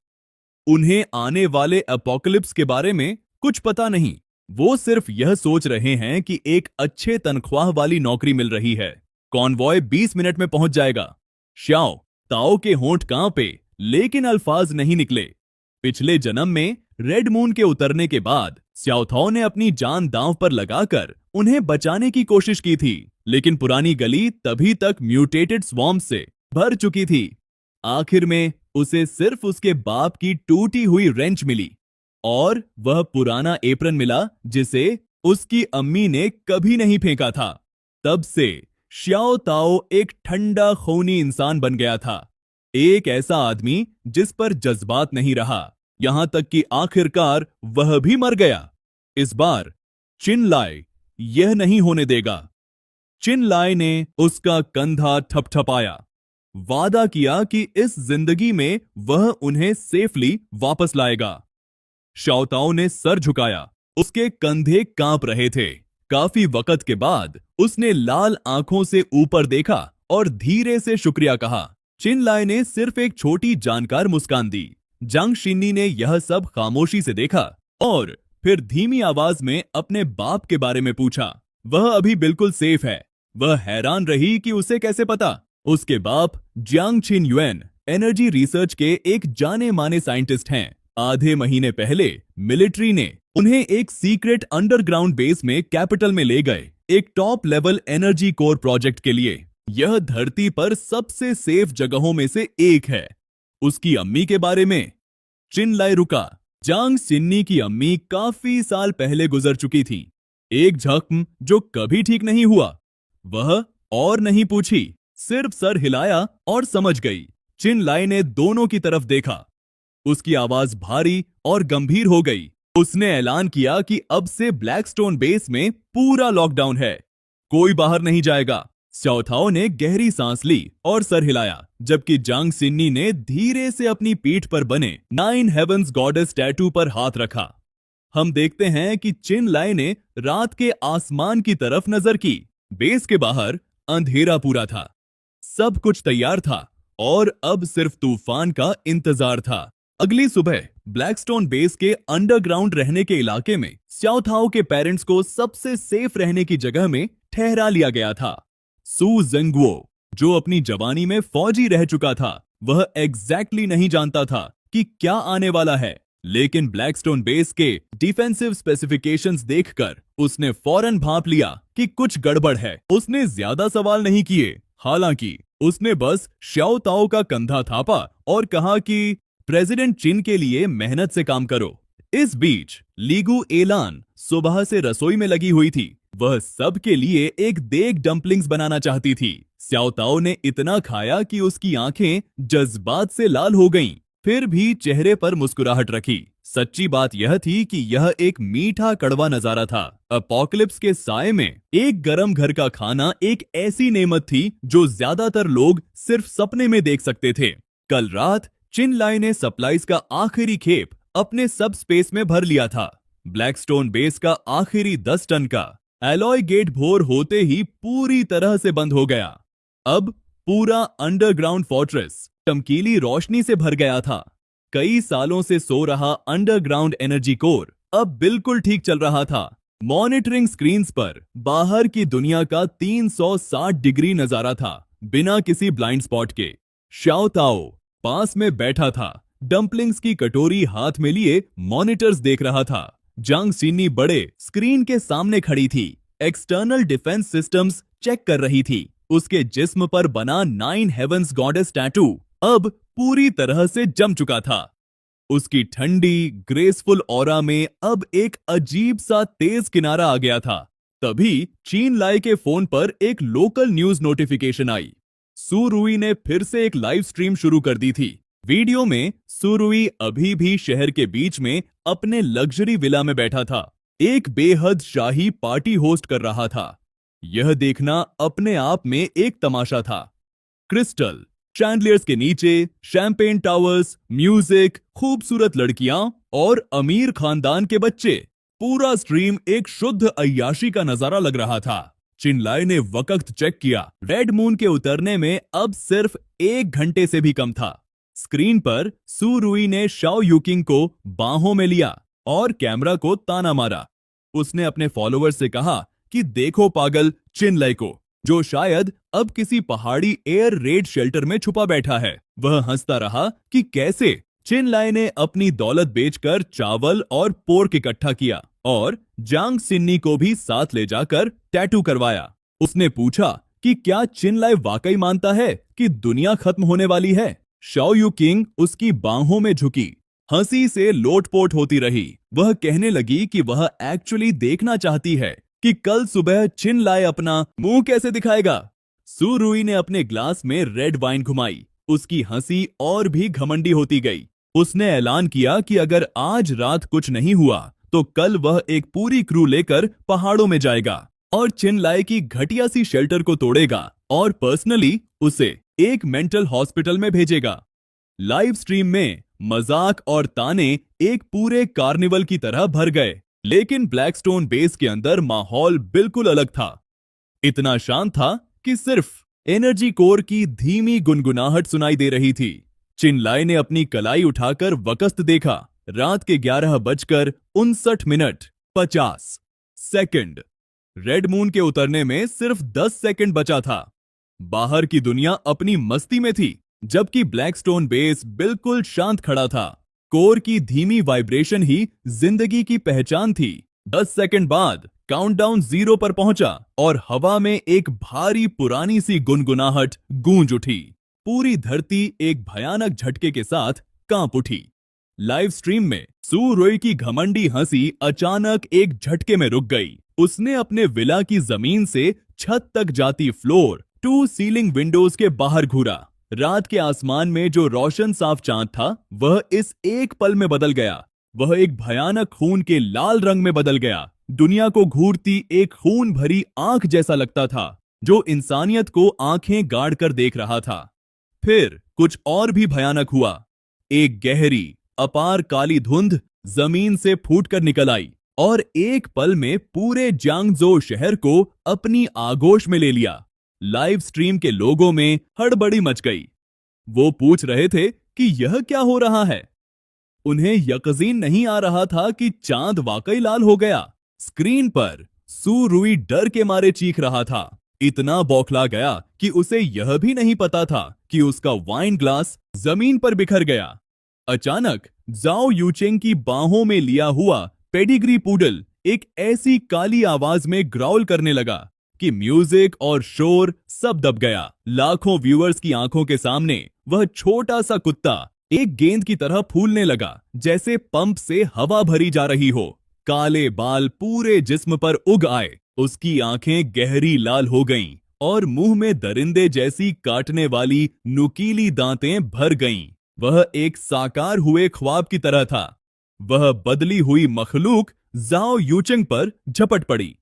उन्हें आने वाले अपोकलिप्स के बारे में कुछ पता नहीं। वो सिर्फ यह सोच रहे हैं कि एक अच्छे तनख्वाह वाली नौकरी मिल रही है। कॉन्वॉय 20 मिनट में पहुंच जाएगा। शाओ ताओ के होंठ कांपे, लेकिन अल्फाज नहीं निकले। पिछले जन्म में रेड मून के उतरने के बाद स्याओ ताओ ने अपनी जान दांव पर लगाकर उन्हें बचाने की कोशिश की थी, लेकिन पुरानी गली तभी तक म्यूटेटेड स्वॉर्म से भर चुकी थी। आखिर में उसे सिर्फ उसके बाप की टूटी हुई रेंच मिली और वह पुराना एप्रन मिला जिसे उसकी अम्मी ने कभी नहीं फेंका था। तब से शाओ ताओ एक ठंडा खूनी इंसान बन गया था, एक ऐसा आदमी जिस पर जज्बात नहीं रहा, यहां तक कि आखिरकार वह भी मर गया। इस बार चिन लाई यह नहीं होने देगा। चिन लाई ने उसका कंधा थपथपाया, वादा किया कि इस जिंदगी में वह उन्हें सेफली वापस लाएगा। शाओ ताओ ने सर झुकाया उसके कंधे कांप रहे थे। काफी वक्त के बाद उसने लाल आंखों से ऊपर देखा और धीरे से शुक्रिया कहा। चिनलाय ने सिर्फ एक छोटी जानकार मुस्कान दी। जांग शिन्नी ने यह सब खामोशी से देखा और फिर धीमी आवाज में अपने बाप के बारे में पूछा। वह अभी बिल्कुल सेफ है। वह हैरान रही कि उसे कैसे पता। उसके बाप जियांग छिन युएन एनर्जी रिसर्च के एक जाने माने साइंटिस्ट हैं। आधे महीने पहले मिलिट्री ने उन्हें एक सीक्रेट अंडरग्राउंड बेस में कैपिटल में ले गए, एक top level energy core project के लिए। यह धरती पर सबसे सेफ जगहों में से एक है। उसकी अम्मी के बारे में चिनलाय रुका। जांग सिन्नी की अम्मी काफी साल पहले गुजर चुकी थी। एक जख्म जो कभी ठीक नहीं हुआ। वह और नहीं पूछी, सिर्फ सर हिलाया और समझ गई। चिनलाय ने दोनों की तरफ देखा। उसकी आवाज भारी और गंभीर हो गई। उसने ऐलान किया कि अब से ब्लैकस्टोन बेस में पूरा लॉकडाउन है, कोई बाहर नहीं जाएगा। स्याओथाओ ने गहरी सांस ली और सर हिलाया, जबकि जांग सिन्नी ने धीरे से अपनी पीठ पर बने 9 हेवंस गॉडेस टैटू पर हाथ रखा। हम देखते हैं कि चिनलाय ने रात के आसमान की तरफ नजर की। बेस के बाहर अंधेरा पूरा था। सब कुछ तैयार था और अब सिर्फ तूफान का इंतजार था। अगली सुबह ब्लैकस्टोन बेस के अंडरग्राउंड रहने के इलाके में स्याओथाओ के पेरेंट्स को सबसे सेफ रहने की जगह में ठहरा लिया गया था। सू जेंगवो, जो अपनी जवानी में फौजी रह चुका था, वह एग्जैक्टली नहीं जानता था कि क्या आने वाला है, लेकिन ब्लैकस्टोन बेस के डिफेंसिव स्पेसिफिकेशंस देखकर उसने फौरन भांप लिया कि कुछ गड़बड़ है। उसने ज्यादा सवाल नहीं किए। हालांकि उसने बस श्याओताओ का कंधा थापा और कहा कि प्रेसिडेंट चिन के लिए मेहनत से काम करो। इस बीच लीगू एलान सुबह से रसोई में लगी हुई थी। वह सबके लिए एक देग डम्पलिंग्स बनाना चाहती थी। स्याओताओ ने इतना खाया कि उसकी आंखें जज्बात से लाल हो गईं, फिर भी चेहरे पर मुस्कुराहट रखी। सच्ची बात यह थी कि यह एक मीठा कड़वा नजारा था। अपोकलिप्स के साए में एक गरम घर का खाना एक ऐसी नेमत थी जो ज्यादातर लोग सिर्फ सपने में देख सकते थे। कल रात चिनलाय ने सप्लाईज का आखिरी खेप अपने सब स्पेस में भर लिया था। ब्लैकस्टोन बेस का आखिरी 10 टन का एलॉय गेट भोर होते ही पूरी तरह से बंद हो गया। अब पूरा अंडरग्राउंड फोर्ट्रेस चमकीली रोशनी से भर गया था। कई सालों से सो रहा अंडरग्राउंड एनर्जी कोर अब बिल्कुल ठीक चल रहा था। मॉनिटरिंग स्क्रीन्स पर बाहर की दुनिया का 360 डिग्री नजारा था, बिना किसी ब्लाइंड स्पॉट के। श्याओताओ पास में बैठा था, डम्पलिंग्स की कटोरी हाथ में लिए मॉनिटर्स देख रहा था। जांग सिन्नी बड़े स्क्रीन के सामने खड़ी थी, एक्सटर्नल डिफेंस सिस्टम्स चेक कर रही थी। उसके जिस्म पर बना 9 हेवंस गॉडेस टैटू अब पूरी तरह से जम चुका था। उसकी ठंडी ग्रेसफुल ऑरा में अब एक अजीब सा तेज किनारा आ गया था। तभी चिनलाय के फोन पर एक लोकल न्यूज नोटिफिकेशन आई। सू रुई ने फिर से एक लाइव स्ट्रीम शुरू कर दी थी। वीडियो में सू रुई अभी भी शहर के बीच में अपने लग्जरी विला में बैठा था, एक बेहद शाही पार्टी होस्ट कर रहा था। यह देखना अपने आप में एक तमाशा था। क्रिस्टल शैंडलियर्स के नीचे शैंपेन टावर्स, म्यूजिक, खूबसूरत लड़कियां और अमीर खानदान के बच्चे। पूरा स्ट्रीम एक शुद्ध अय्याशी का नजारा लग रहा था। चिनलाय ने वक्त चेक किया। रेड मून के उतरने में अब सिर्फ 1 घंटे से भी कम था। स्क्रीन पर सू रुई ने शाओ यूकिंग को बाहों में लिया और कैमरा को ताना मारा। उसने अपने फॉलोअर्स से कहा कि देखो पागल चिनलाय को, जो शायद अब किसी पहाड़ी एयर रेड शेल्टर में छुपा बैठा है। वह हंसता रहा कि कैसे चिनलाय ने अपनी दौलत बेचकर चावल और पोर्क इकट्ठा किया और जांग सिन्नी को भी साथ ले जाकर टैटू करवाया। उसने पूछा कि क्या चिनलाय वाकई मानता है कि दुनिया खत्म होने वाली है। शाओ यूकिंग उसकी बाहों में झुकी, हंसी से लोटपोट होती रही। वह कहने लगी कि वह एक्चुअली देखना चाहती है कि कल सुबह चिनलाय अपना मुंह कैसे दिखाएगा। सू रुई ने अपने ग्लास में रेड वाइन घुमाई। उसकी हंसी और भी घमंडी होती गई। उसने ऐलान किया कि अगर आज रात कुछ नहीं हुआ तो कल वह एक पूरी क्रू लेकर पहाड़ों में जाएगा और चिनलाय की घटिया सी शेल्टर को तोड़ेगा और पर्सनली उसे एक मेंटल हॉस्पिटल में भेजेगा। लाइव स्ट्रीम में मजाक और ताने एक पूरे कार्निवल की तरह भर गए। लेकिन ब्लैकस्टोन बेस के अंदर माहौल बिल्कुल अलग था। इतना शांत था कि सिर्फ एनर्जी कोर की धीमी गुनगुनाहट सुनाई दे रही थी। चिनलाई ने अपनी कलाई उठाकर वक़्त देखा। रात के 11:59:50 रेड मून के उतरने में सिर्फ 10 सेकंड बचा था। बाहर की दुनिया अपनी मस्ती में थी, जबकि ब्लैकस्टोन बेस बिल्कुल शांत खड़ा था। कोर की धीमी वाइब्रेशन ही जिंदगी की पहचान थी। 10 सेकंड बाद काउंटडाउन 0 पर पहुंचा और हवा में एक भारी पुरानी सी गुनगुनाहट गूंज उठी। पूरी धरती एक भयानक झटके के साथ कांप उठी। लाइव स्ट्रीम में सू रुई की घमंडी हंसी अचानक एक झटके में रुक गई। उसने अपने विला की जमीन से छत तक जाती फ्लोर टू सीलिंग विंडोज के बाहर घूरा। रात के आसमान में जो रोशन साफ चांद था, वह इस एक पल में बदल गया। वह एक भयानक खून के लाल रंग में बदल गया। दुनिया को घूरती एक खून भरी आंख जैसा लगता था, जो इंसानियत को आंखें गाड़ कर देख रहा था। फिर कुछ और भी भयानक हुआ। एक गहरी अपार काली धुंध जमीन से फूटकर निकल आई और एक पल में पूरे जांगजो शहर को अपनी आगोश में ले लिया। लाइव स्ट्रीम के लोगों में हड़बड़ी मच गई। वो पूछ रहे थे कि यह क्या हो रहा है। उन्हें यकीन नहीं आ रहा था कि चांद वाकई लाल हो गया। स्क्रीन पर सू रुई डर के मारे चीख रहा था। इतना बौखला गया कि उसे यह भी नहीं पता था कि उसका वाइन ग्लास जमीन पर बिखर गया। अचानक जाओ यूचेंग की बाहों में लिया हुआ पेडिग्री पूडल एक ऐसी काली आवाज में ग्राउल करने लगा कि म्यूजिक और शोर सब दब गया। लाखों व्यूअर्स की आंखों के सामने वह छोटा सा कुत्ता एक गेंद की तरह फूलने लगा, जैसे पंप से हवा भरी जा रही हो। काले बाल पूरे जिस्म पर उग आए। उसकी आंखें गहरी लाल हो गईं और मुंह में दरिंदे जैसी काटने वाली नुकीली दांतें भर गईं। वह एक साकार हुए ख्वाब की तरह था। वह बदली हुई मखलूक जाओ यूचेंग पर झपट पड़ी।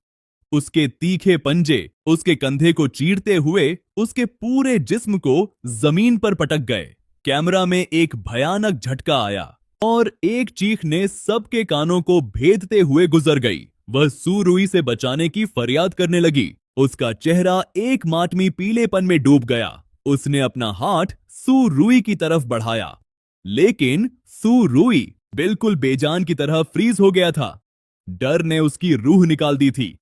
उसके तीखे पंजे उसके कंधे को चीरते हुए उसके पूरे जिस्म को जमीन पर पटक गए। कैमरा में एक भयानक झटका आया और एक चीख ने सबके कानों को भेदते हुए गुजर गई। वह सू रुई से बचाने की फरियाद करने लगी। उसका चेहरा एक मातमी पीलेपन में डूब गया। उसने अपना हाथ सू रुई की तरफ बढ़ाया, लेकिन सू रुई बिल्कुल बेजान की तरह फ्रीज हो गया था। डर ने उसकी रूह निकाल दी थी।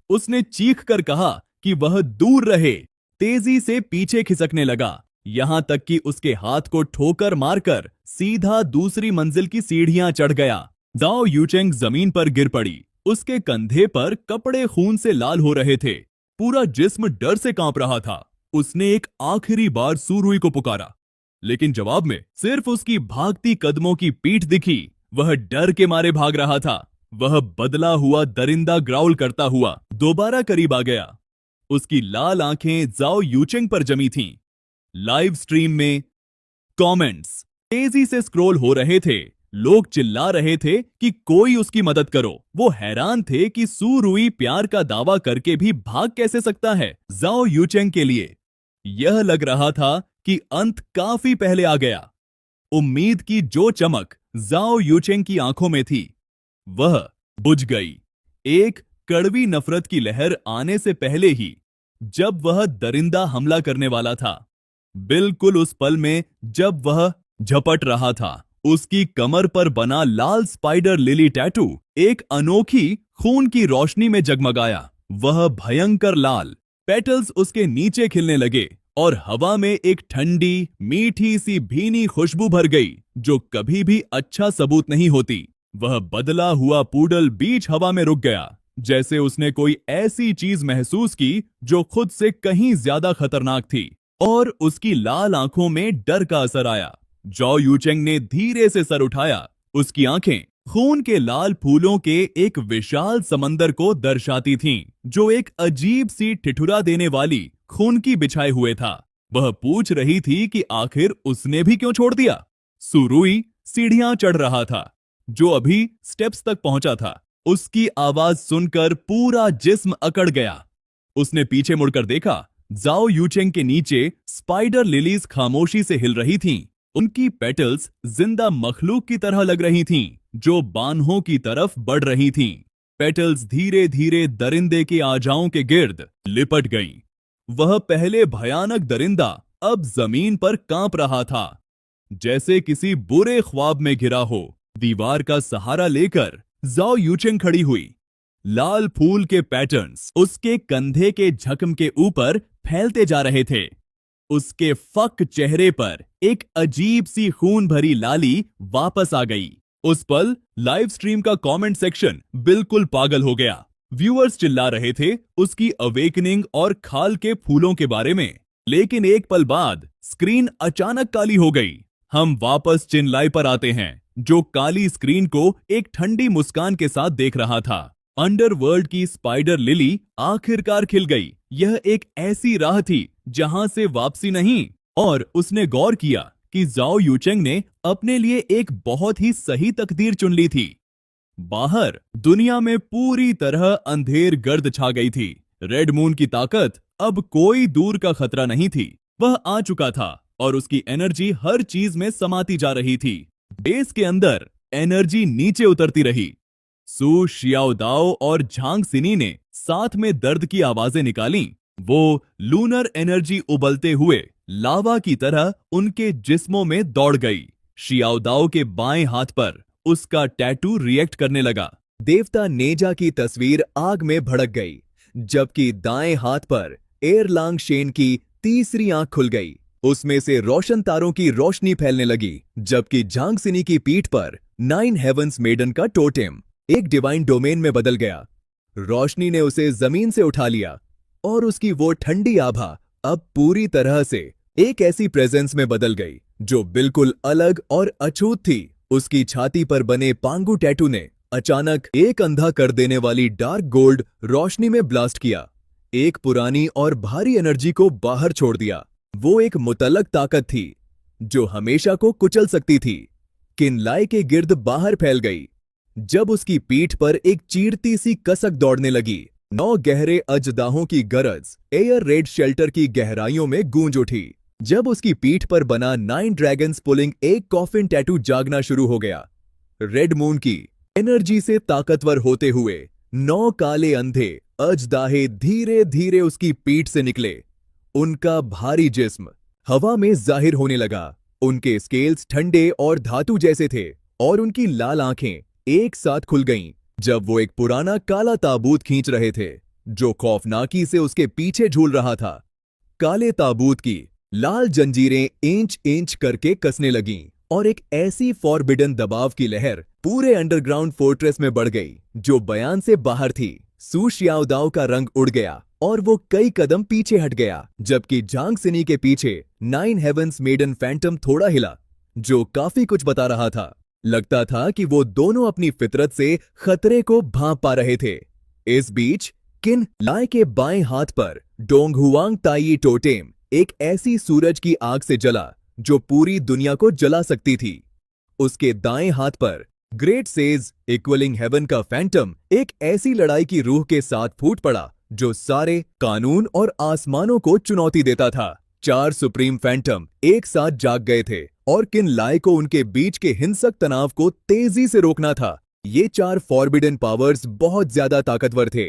उसने चीख कर कहा कि वह दूर रहे। तेजी से पीछे खिसकने लगा, यहां तक कि उसके हाथ को ठोकर मारकर सीधा दूसरी मंजिल की सीढ़ियां चढ़ गया। जाओ यूचेंग जमीन पर गिर पड़ी। उसके कंधे पर कपड़े खून से लाल हो रहे थे। पूरा जिस्म डर से कांप रहा था। उसने एक आखिरी बार सू रुई को पुकारा, लेकिन जवाब में सिर्फ उसकी भागती कदमों की पीठ दिखी। वह डर के मारे भाग रहा था। वह बदला हुआ दरिंदा ग्राउल करता हुआ दोबारा करीब आ गया। उसकी लाल आंखें जाओ यूचेंग पर जमी थीं। लाइव स्ट्रीम में कमेंट्स तेजी से स्क्रॉल हो रहे थे। लोग चिल्ला रहे थे कि कोई उसकी मदद करो। वो हैरान थे कि सू रुई प्यार का दावा करके भी भाग कैसे सकता है। जाओ यूचेंग के लिए यह लग रहा था कि अंत काफी पहले आ गया। उम्मीद की जो चमक जाओ यूचेंग की आंखों में थी, वह बुझ गई। एक कड़वी नफरत की लहर आने से पहले ही, जब वह दरिंदा हमला करने वाला था, बिल्कुल उस पल में जब वह झपट रहा था, उसकी कमर पर बना लाल स्पाइडर लिली टैटू एक अनोखी खून की रोशनी में जगमगाया। वह भयंकर लाल पेटल्स उसके नीचे खिलने लगे और हवा में एक ठंडी मीठी सी भीनी खुशबू भर गई, जो कभी भी अच्छा सबूत नहीं होती। वह बदला हुआ पूडल बीच हवा में रुक गया, जैसे उसने कोई ऐसी चीज महसूस की जो खुद से कहीं ज्यादा खतरनाक थी, और उसकी लाल आंखों में डर का असर आया। जाओ यूचेंग ने धीरे से सर उठाया। उसकी आंखें खून के लाल फूलों के एक विशाल समंदर को दर्शाती थीं, जो एक अजीब सी ठिठुरा देने वाली खून की बिछाए हुए था। वह पूछ रही थी कि आखिर उसने भी क्यों छोड़ दिया। सू रुई सीढ़ियां चढ़ रहा था, जो अभी स्टेप्स तक पहुंचा था। उसकी आवाज सुनकर पूरा जिस्म अकड़ गया। उसने पीछे मुड़कर देखा। जाओ यूचेंग के नीचे स्पाइडर लिलीज खामोशी से हिल रही थीं। उनकी पेटल्स जिंदा मखलूक की तरह लग रही थीं, जो बान्हों की तरफ बढ़ रही थीं। पेटल्स धीरे धीरे दरिंदे के आजाओं के गिर्द लिपट गईं। वह पहले भयानक दरिंदा अब जमीन पर कांप रहा था, जैसे किसी बुरे ख्वाब में घिरा हो। दीवार का सहारा लेकर जाओ यूचेंग खड़ी हुई। लाल फूल के पैटर्न्स उसके कंधे के झकम के ऊपर फैलते जा रहे थे। उसके फक चेहरे पर एक अजीब सी खून भरी लाली वापस आ गई। उस पल लाइव स्ट्रीम का कमेंट सेक्शन बिल्कुल पागल हो गया। व्यूअर्स चिल्ला रहे थे उसकी अवेकनिंग और खाल के फूलों के बारे में। लेकिन एक पल बाद स्क्रीन अचानक काली हो गई। हम वापस चिनलाई पर आते हैं, जो काली स्क्रीन को एक ठंडी मुस्कान के साथ देख रहा था। अंडरवर्ल्ड की स्पाइडर लिली आखिरकार खिल गई। यह एक ऐसी राह थी जहां से वापसी नहीं। और उसने गौर किया कि जाओ यूचेंग ने अपने लिए एक बहुत ही सही तकदीर चुन ली थी। बाहर दुनिया में पूरी तरह अंधेर गर्द छा गई थी। रेड मून की ताकत अब कोई दूर का खतरा नहीं थी। वह आ चुका था और उसकी एनर्जी हर चीज में समाती जा रही थी। बेस के अंदर एनर्जी नीचे उतरती रही। सू शियाओदाओ और झांग सिनी ने साथ में दर्द की आवाजें निकाली। वो लूनर एनर्जी उबलते हुए लावा की तरह उनके जिस्मों में दौड़ गई। शियाओदाओ के बाएं हाथ पर उसका टैटू रिएक्ट करने लगा। देवता नेजा की तस्वीर आग में भड़क गई, जबकि दाएं हाथ पर एरलांग शेन की तीसरी आंख खुल गई। उसमें से रोशन तारों की रोशनी फैलने लगी, जबकि झांग सिनी की पीठ पर 9 हेवंस मेडन का टोटेम एक डिवाइन डोमेन में बदल गया। रोशनी ने उसे जमीन से उठा लिया और उसकी वो ठंडी आभा अब पूरी तरह से एक ऐसी प्रेजेंस में बदल गई जो बिल्कुल अलग और अछूत थी। उसकी छाती पर बने पांगू टैटू ने अचानक एक अंधा कर देने वाली डार्क गोल्ड रोशनी में ब्लास्ट किया। एक पुरानी और भारी एनर्जी को बाहर छोड़ दिया। वो एक मुतल्लक ताकत थी जो हमेशा को कुचल सकती थी। किनलाई के गिर्द बाहर फैल गई जब उसकी पीठ पर एक चीरती सी कसक दौड़ने लगी। 9 गहरे अजदाहों की गरज एयर रेड शेल्टर की गहराइयों में गूंज उठी जब उसकी पीठ पर बना 9 ड्रैगन्स पुलिंग एक कॉफिन टैटू जागना शुरू हो गया। रेड मून की एनर्जी से ताकतवर होते हुए 9 काले अंधे अजदाहे धीरे धीरे उसकी पीठ से निकले। उनका भारी जिस्म हवा में जाहिर होने लगा। उनके स्केल्स ठंडे और धातु जैसे थे और उनकी लाल आंखें एक साथ खुल गईं जब वो एक पुराना काला ताबूत खींच रहे थे जो खौफनाकी से उसके पीछे झूल रहा था। काले ताबूत की लाल जंजीरें इंच इंच करके कसने लगीं और एक ऐसी फॉरबिडन दबाव की लहर पूरे अंडरग्राउंड फोर्ट्रेस में बढ़ गई जो बयान से बाहर थी। सू शियाओदाओ का रंग उड़ गया और वो कई कदम पीछे हट गया, जबकि झांग सिनी के पीछे 9 हेवंस मेडन फैंटम थोड़ा हिला, जो काफी कुछ बता रहा था। लगता था कि वो दोनों अपनी फितरत से खतरे को भांप पा रहे थे। इस बीच किन लाई के बाएं हाथ पर डोंगहुआंग ताई टोटेम एक ऐसी सूरज की आग से जला जो पूरी दुनिया को जला सकती थी। उसके दाएं हाथ पर ग्रेट सेज इक्वलिंग हेवन का फैंटम एक ऐसी लड़ाई की रूह के साथ फूट पड़ा जो सारे कानून और आसमानों को चुनौती देता था। 4 सुप्रीम फैंटम एक साथ जाग गए थे और किन लाई को उनके बीच के हिंसक तनाव को तेजी से रोकना था। ये 4 फॉरबिडन पावर्स बहुत ज्यादा ताकतवर थे।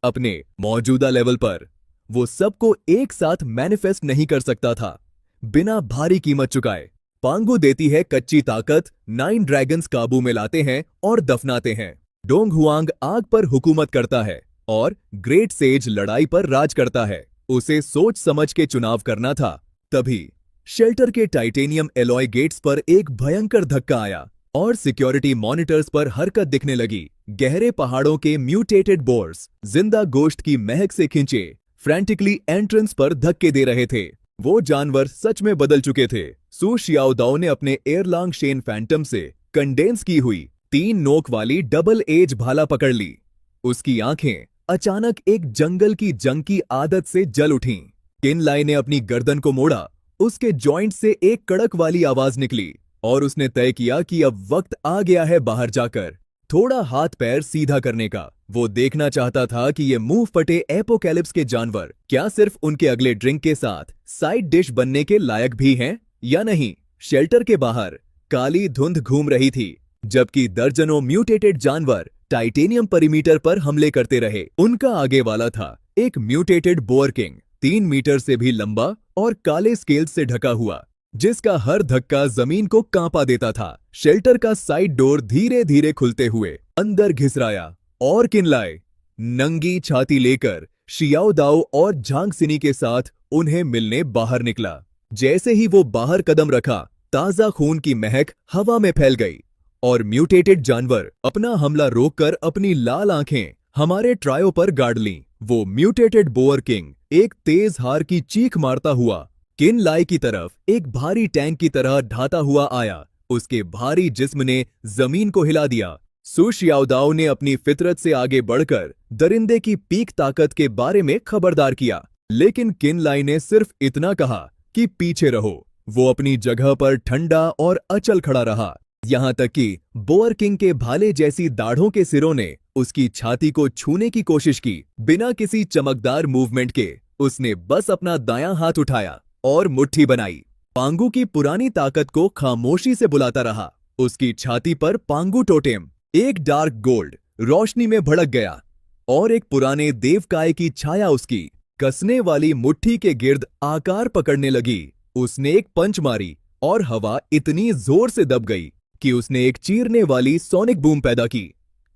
अपने मौजूदा लेवल पर वो सबको एक साथ मैनिफेस्ट नहीं कर सकता था बिना भारी कीमत चुकाए। पांगू देती है कच्ची ताकत, 9 ड्रैगन्स काबू में लाते हैं और दफनाते हैं। डोंगहुआंग आग पर हुकूमत करता है और ग्रेट सेज लड़ाई पर राज करता है। उसे सोच समझ के चुनाव करना था। तभी शेल्टर के टाइटेनियम एलॉय गेट्स पर एक भयंकर धक्का आया और सिक्योरिटी मॉनिटर्स पर हरकत दिखने लगी। गहरे पहाड़ों के म्यूटेटेड बोर्स जिंदा गोश्त की महक से खिंचे फ्रैंटिकली एंट्रेंस पर धक्के दे रहे थे। वो जानवर सच में बदल चुके थे। सू शियाओदाओ ने अपने एयरलांग शेन फैंटम से कंडेंस की हुई 3 नोक वाली डबल एज भाला पकड़ ली। उसकी आंखें अचानक एक जंगल की जंग की आदत से जल उठीं। किन लाई ने अपनी गर्दन को मोड़ा। उसके जॉइंट से एक कड़क वाली आवाज निकली और उसने तय किया कि अब वक्त आ गया है बाहर जाकर थोड़ा हाथ पैर सीधा करने का। वो देखना चाहता था कि ये मुंह फटे एपोकैलिप्स के जानवर क्या सिर्फ उनके अगले ड्रिंक के साथ साइड डिश बनने के लायक भी हैं या नहीं। शेल्टर के बाहर काली धुंध घूम रही थी, जबकि दर्जनों म्यूटेटेड जानवर टाइटेनियम परिमीटर पर हमले करते रहे। उनका आगे वाला था एक म्यूटेटेड बोअर किंग, 3 मीटर से भी लंबा और काले स्केल से ढका हुआ, जिसका हर धक्का जमीन को कांपा देता था। शेल्टर का साइड डोर धीरे धीरे खुलते हुए अंदर घिसराया और किनलाए नंगी छाती लेकर शियाओ दाओ और झांग सिनी के साथ उन्हें मिलने बाहर निकला। जैसे ही वो बाहर कदम रखा, ताजा खून की महक हवा में फैल गई और म्यूटेटेड जानवर अपना हमला रोककर अपनी लाल आंखें हमारे ट्रायो पर गाड़ लीं। वो म्यूटेटेड बोअर किंग एक तेज हार की चीख मारता हुआ किन लाई की तरफ एक भारी टैंक की तरह ढाता हुआ आया। उसके भारी जिस्म ने जमीन को हिला दिया। सु शियाओदाओ ने अपनी फितरत से आगे बढ़कर दरिंदे की पीक ताकत के बारे में खबरदार किया, लेकिन किन लाई ने सिर्फ इतना कहा कि पीछे रहो। वो अपनी जगह पर ठंडा और अचल खड़ा रहा, यहां तक कि बोअर किंग के भाले जैसी दाढ़ों के सिरों ने उसकी छाती को छूने की कोशिश की। बिना किसी चमकदार मूवमेंट के उसने बस अपना दायां हाथ उठाया और मुट्ठी बनाई। पांगू की पुरानी ताकत को खामोशी से बुलाता रहा। उसकी छाती पर पांगू टोटेम, एक डार्क गोल्ड, रोशनी में भड़क गया और एक पुराने देवकाय की छाया उसकी कसने वाली मुट्ठी के गिर्द आकार पकड़ने लगी। उसने एक पंच मारी और हवा इतनी जोर से दब गई कि उसने एक चीरने वाली सोनिक बूम पैदा की।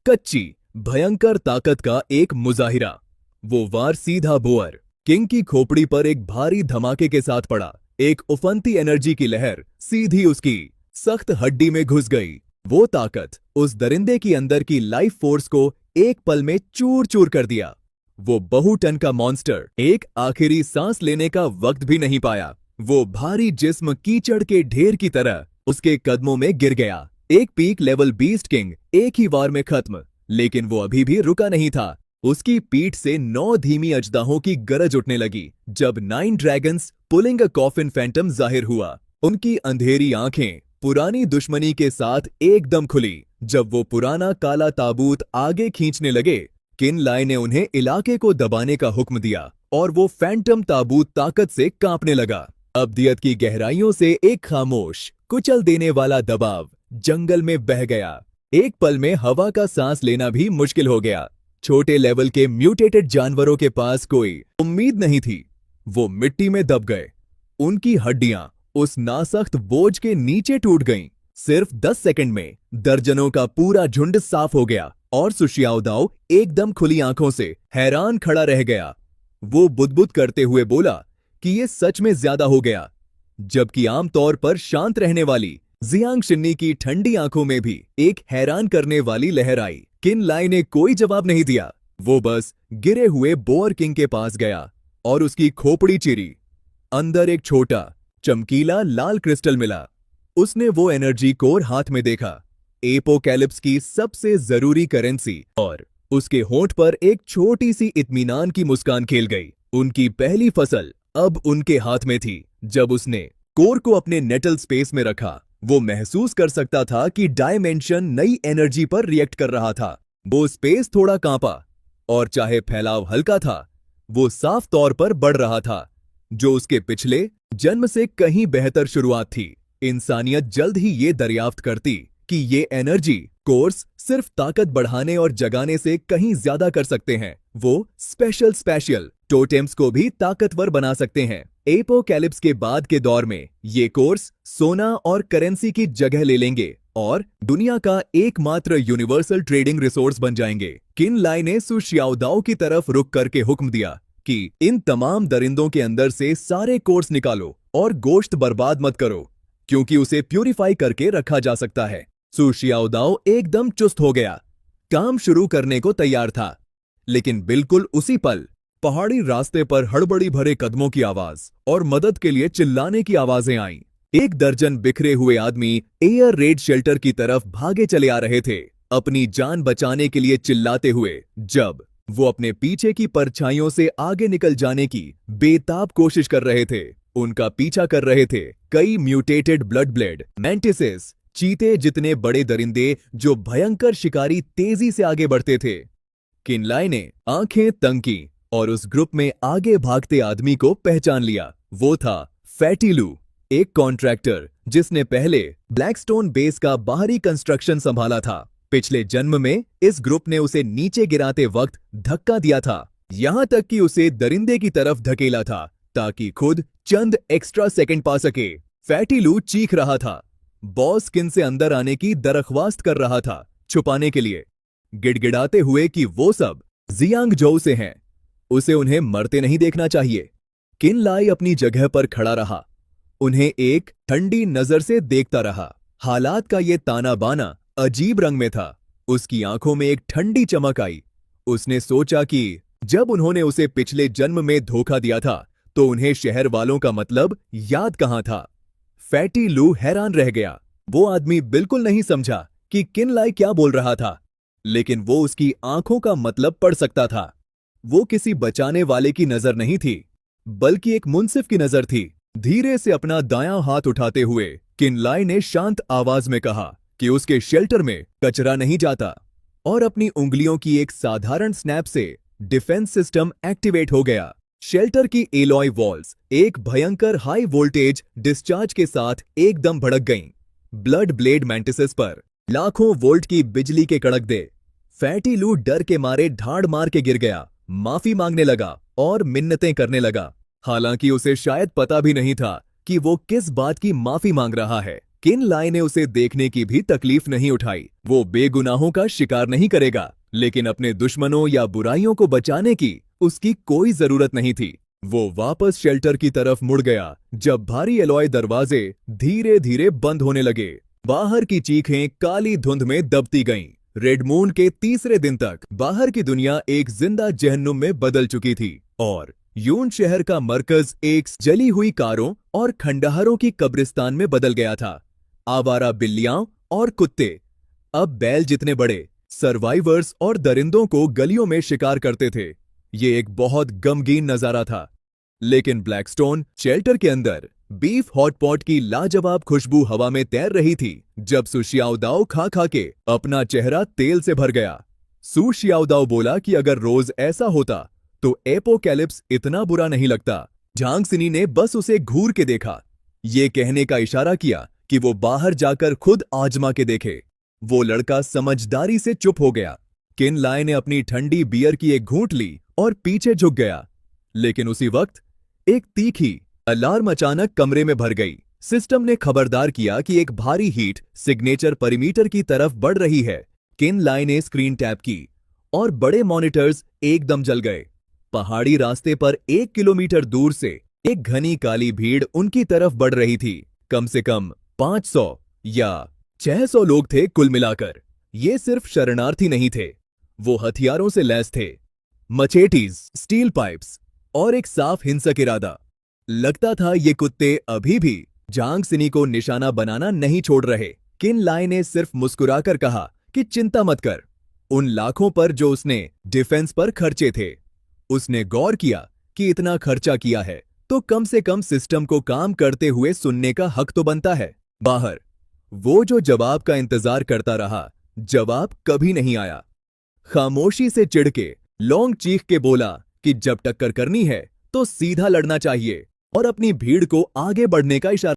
कच्ची भयंकर ताकत का एक मुजाहिरा। वो वार सीधा बोअर किंग की खोपड़ी पर एक भारी धमाके के साथ पड़ा। एक उफनती एनर्जी की लहर सीधी उसकी सख्त हड्डी में घुस गई। वो ताकत उस दरिंदे की अंदर की लाइफ फोर्स को एक पल में चूर चूर कर दिया। वो बहु टन का मॉन्स्टर एक आखिरी सांस लेने का वक्त भी नहीं पाया। वो भारी जिस्म कीचड़ के ढेर की तरह उसके कदमों में गिर गया। एक पीक लेवल बीस्ट किंग एक ही वार में खत्म, लेकिन वो अभी भी रुका नहीं था। उसकी पीठ से 9 धीमी अजदाहों की गरज उठने लगी जब 9 ड्रैगन्स पुलिंग अ कॉफिन फैंटम जाहिर हुआ। उनकी अंधेरी आंखें पुरानी दुश्मनी के साथ एकदम खुली। जब वो पुराना काला ताबूत आगे खींचने लगे, किन लाई ने उन्हें इलाके को दबाने का हुक्म दिया और वो फैंटम ताबूत ताकत से कांपने लगा। अब्दियत की गहराइयों से एक खामोश कुचल देने वाला दबाव जंगल में बह गया। एक पल में हवा का सांस लेना भी मुश्किल हो गया। छोटे लेवल के म्यूटेटेड जानवरों के पास कोई उम्मीद नहीं थी। वो मिट्टी में दब गए। उनकी हड्डियां उस नासख्त बोझ के नीचे टूट गईं। सिर्फ 10 सेकंड में दर्जनों का पूरा झुंड साफ हो गया और सु शियाओदाओ एकदम खुली आंखों से हैरान खड़ा रह गया। वो बुदबुद करते हुए बोला कि ये सच में ज्यादा हो गया, जबकि आमतौर पर शांत रहने वाली जियांग शिन्नी की ठंडी आंखों में भी एक हैरान करने वाली लहर आई। किन लाई ने कोई जवाब नहीं दिया। वो बस गिरे हुए बोअर किंग के पास गया और उसकी खोपड़ी चीरी। अंदर एक छोटा चमकीला लाल क्रिस्टल मिला। उसने वो एनर्जी कोर हाथ में देखा, एपोकैलिप्स की सबसे जरूरी करेंसी, और उसके होंठ पर एक छोटी सी इत्मीनान की मुस्कान खेल गई। उनकी पहली फसल अब उनके हाथ में थी। जब उसने कोर को अपने नेटल स्पेस में रखा, वो महसूस कर सकता था कि डायमेंशन नई एनर्जी पर रिएक्ट कर रहा था। वो स्पेस थोड़ा कांपा और चाहे फैलाव हल्का था, वो साफ तौर पर बढ़ रहा था, जो उसके पिछले जन्म से कहीं बेहतर शुरुआत थी। इंसानियत जल्द ही ये दरियाफ्त करती कि ये एनर्जी कोर्स सिर्फ ताकत बढ़ाने और जगाने से कहीं ज्यादा कर सकते हैं। वो स्पेशल टोटेम्स को भी ताकतवर बना सकते हैं। एपोकैलिप्स के बाद के दौर में ये कोर्स सोना और करेंसी की जगह ले लेंगे और दुनिया का एकमात्र यूनिवर्सल ट्रेडिंग रिसोर्स बन जाएंगे। किन लाई ने सु शियाओदाओ की तरफ रुक करके हुक्म दिया कि इन तमाम दरिंदों के अंदर से सारे कोर्स निकालो और गोश्त बर्बाद मत करो, क्योंकि उसे प्यूरिफाई करके रखा जा सकता है। सु शियाओदाओ एकदम चुस्त हो गया, काम शुरू करने को तैयार था। लेकिन बिल्कुल उसी पल पहाड़ी रास्ते पर हड़बड़ी भरे कदमों की आवाज और मदद के लिए चिल्लाने की आवाजें आईं। 1 दर्जन बिखरे हुए आदमी एयर रेड शेल्टर की तरफ भागे चले आ रहे थे, अपनी जान बचाने के लिए चिल्लाते हुए। जब वो अपने पीछे की परछाइयों से आगे निकल जाने की बेताब कोशिश कर रहे थे, उनका पीछा कर रहे थे कई म्यूटेटेड ब्लड मैंटिसेस, चीते जितने बड़े दरिंदे जो भयंकर शिकारी तेजी से आगे बढ़ते थे। किन लाई ने आंखें तंग की और उस ग्रुप में आगे भागते आदमी को पहचान लिया। वो था फैटी लू, एक कॉन्ट्रैक्टर जिसने पहले ब्लैकस्टोन बेस का बाहरी कंस्ट्रक्शन संभाला था। पिछले जन्म में इस ग्रुप ने उसे नीचे गिराते वक्त धक्का दिया था, यहां तक कि उसे दरिंदे की तरफ धकेला था ताकि खुद चंद एक्स्ट्रा सेकंड पा सके। फैटी लू चीख रहा था, बॉस किन से अंदर आने की दरख्वास्त कर रहा था, छुपाने के लिए, गिड़गिड़ाते हुए कि वो सब जियांग जोउ से हैं, उसे उन्हें मरते नहीं देखना चाहिए। किन लाई अपनी जगह पर खड़ा रहा, उन्हें एक ठंडी नजर से देखता रहा। हालात का ये ताना बाना अजीब रंग में था। उसकी आंखों में एक ठंडी चमक आई। उसने सोचा कि जब उन्होंने उसे पिछले जन्म में धोखा दिया था तो उन्हें शहर वालों का मतलब याद कहां था। फैटी लू हैरान रह गया। वो आदमी बिल्कुल नहीं समझा कि किन लाई क्या बोल रहा था, लेकिन वो उसकी आंखों का मतलब पढ़ सकता था। वो किसी बचाने वाले की नजर नहीं थी, बल्कि एक मुंसिफ की नजर थी। धीरे से अपना दायां हाथ उठाते हुए किन लाई ने शांत आवाज में कहा कि उसके शेल्टर में कचरा नहीं जाता, और अपनी उंगलियों की एक साधारण स्नैप से डिफेंस सिस्टम एक्टिवेट हो गया। शेल्टर की एलॉय वॉल्स एक भयंकर हाई वोल्टेज डिस्चार्ज के साथ एकदम भड़क गईं। ब्लड ब्लेड मैंटिसेस पर लाखों वोल्ट की बिजली के कड़क दे। फैटी लू डर के मारे ढाड़ मार के गिर गया, माफी मांगने लगा और मिन्नतें करने लगा। हालांकि उसे शायद पता भी नहीं था कि वो किस बात की माफी मांग रहा है। किन लाई ने उसे देखने की भी तकलीफ नहीं उठाई। वो बेगुनाहों का शिकार नहीं करेगा, लेकिन अपने दुश्मनों या बुराइयों को बचाने की उसकी कोई जरूरत नहीं थी। वो वापस शेल्टर की तरफ मुड़ गया जब भारी एलॉय दरवाजे धीरे धीरे बंद होने लगे। बाहर की चीखें काली धुंध में दबती गईं। रेड मून के तीसरे दिन तक बाहर की दुनिया एक जिंदा जहन्नुम में बदल चुकी थी और यून शहर का मरकज एक जली हुई कारों और खंडहरों की कब्रिस्तान में बदल गया था। आवारा बिल्लियां और कुत्ते अब बैल जितने बड़े सर्वाइवर्स और दरिंदों को गलियों में शिकार करते थे। ये एक बहुत गमगीन नजारा था। लेकिन ब्लैकस्टोन शेल्टर के अंदर बीफ हॉटपॉट की लाजवाब खुशबू हवा में तैर रही थी जब सु शियाओदाओ खा खा के अपना चेहरा तेल से भर गया। सु शियाओदाओ बोला कि अगर रोज ऐसा होता तो एपोकैलिप्स इतना बुरा नहीं लगता। झांग सिनी ने बस उसे घूर के देखा, ये कहने का इशारा किया कि वो बाहर जाकर खुद आजमा के देखे। वो लड़का समझदारी से चुप हो गया। किन लाई ने अपनी ठंडी बियर की एक घूंट ली और पीछे झुक गया। लेकिन उसी वक्त एक तीखी अलार्म अचानक कमरे में भर गई। सिस्टम ने खबरदार किया कि एक भारी हीट सिग्नेचर परिमीटर की तरफ बढ़ रही है। किन लाई ने स्क्रीन टैप की और बड़े मॉनिटर्स एकदम जल गए। पहाड़ी रास्ते पर 1 किलोमीटर दूर से एक घनी काली भीड़ उनकी तरफ बढ़ रही थी। कम से कम 500 या 600 लोग थे कुल मिलाकर। ये सिर्फ शरणार्थी नहीं थे, वो हथियारों से लैस थे, मचेटीज, स्टील पाइप्स और एक साफ हिंसक इरादा। लगता था ये कुत्ते अभी भी झांग सिनी को निशाना बनाना नहीं छोड़ रहे। किन लाई ने सिर्फ मुस्कुराकर कहा कि चिंता मत कर, उन लाखों पर जो उसने डिफेंस पर खर्चे थे। उसने गौर किया कि इतना खर्चा किया है तो कम से कम सिस्टम को काम करते हुए सुनने का हक तो बनता है। बाहर वो जो जवाब का इंतजार करता रहा, जवाब कभी नहीं आया। खामोशी से चिढ़ के लॉन्ग चीख के बोला कि जब टक्कर करनी है तो सीधा लड़ना चाहिए और अपनी भीड़ को आगे बढ़ने का इशारा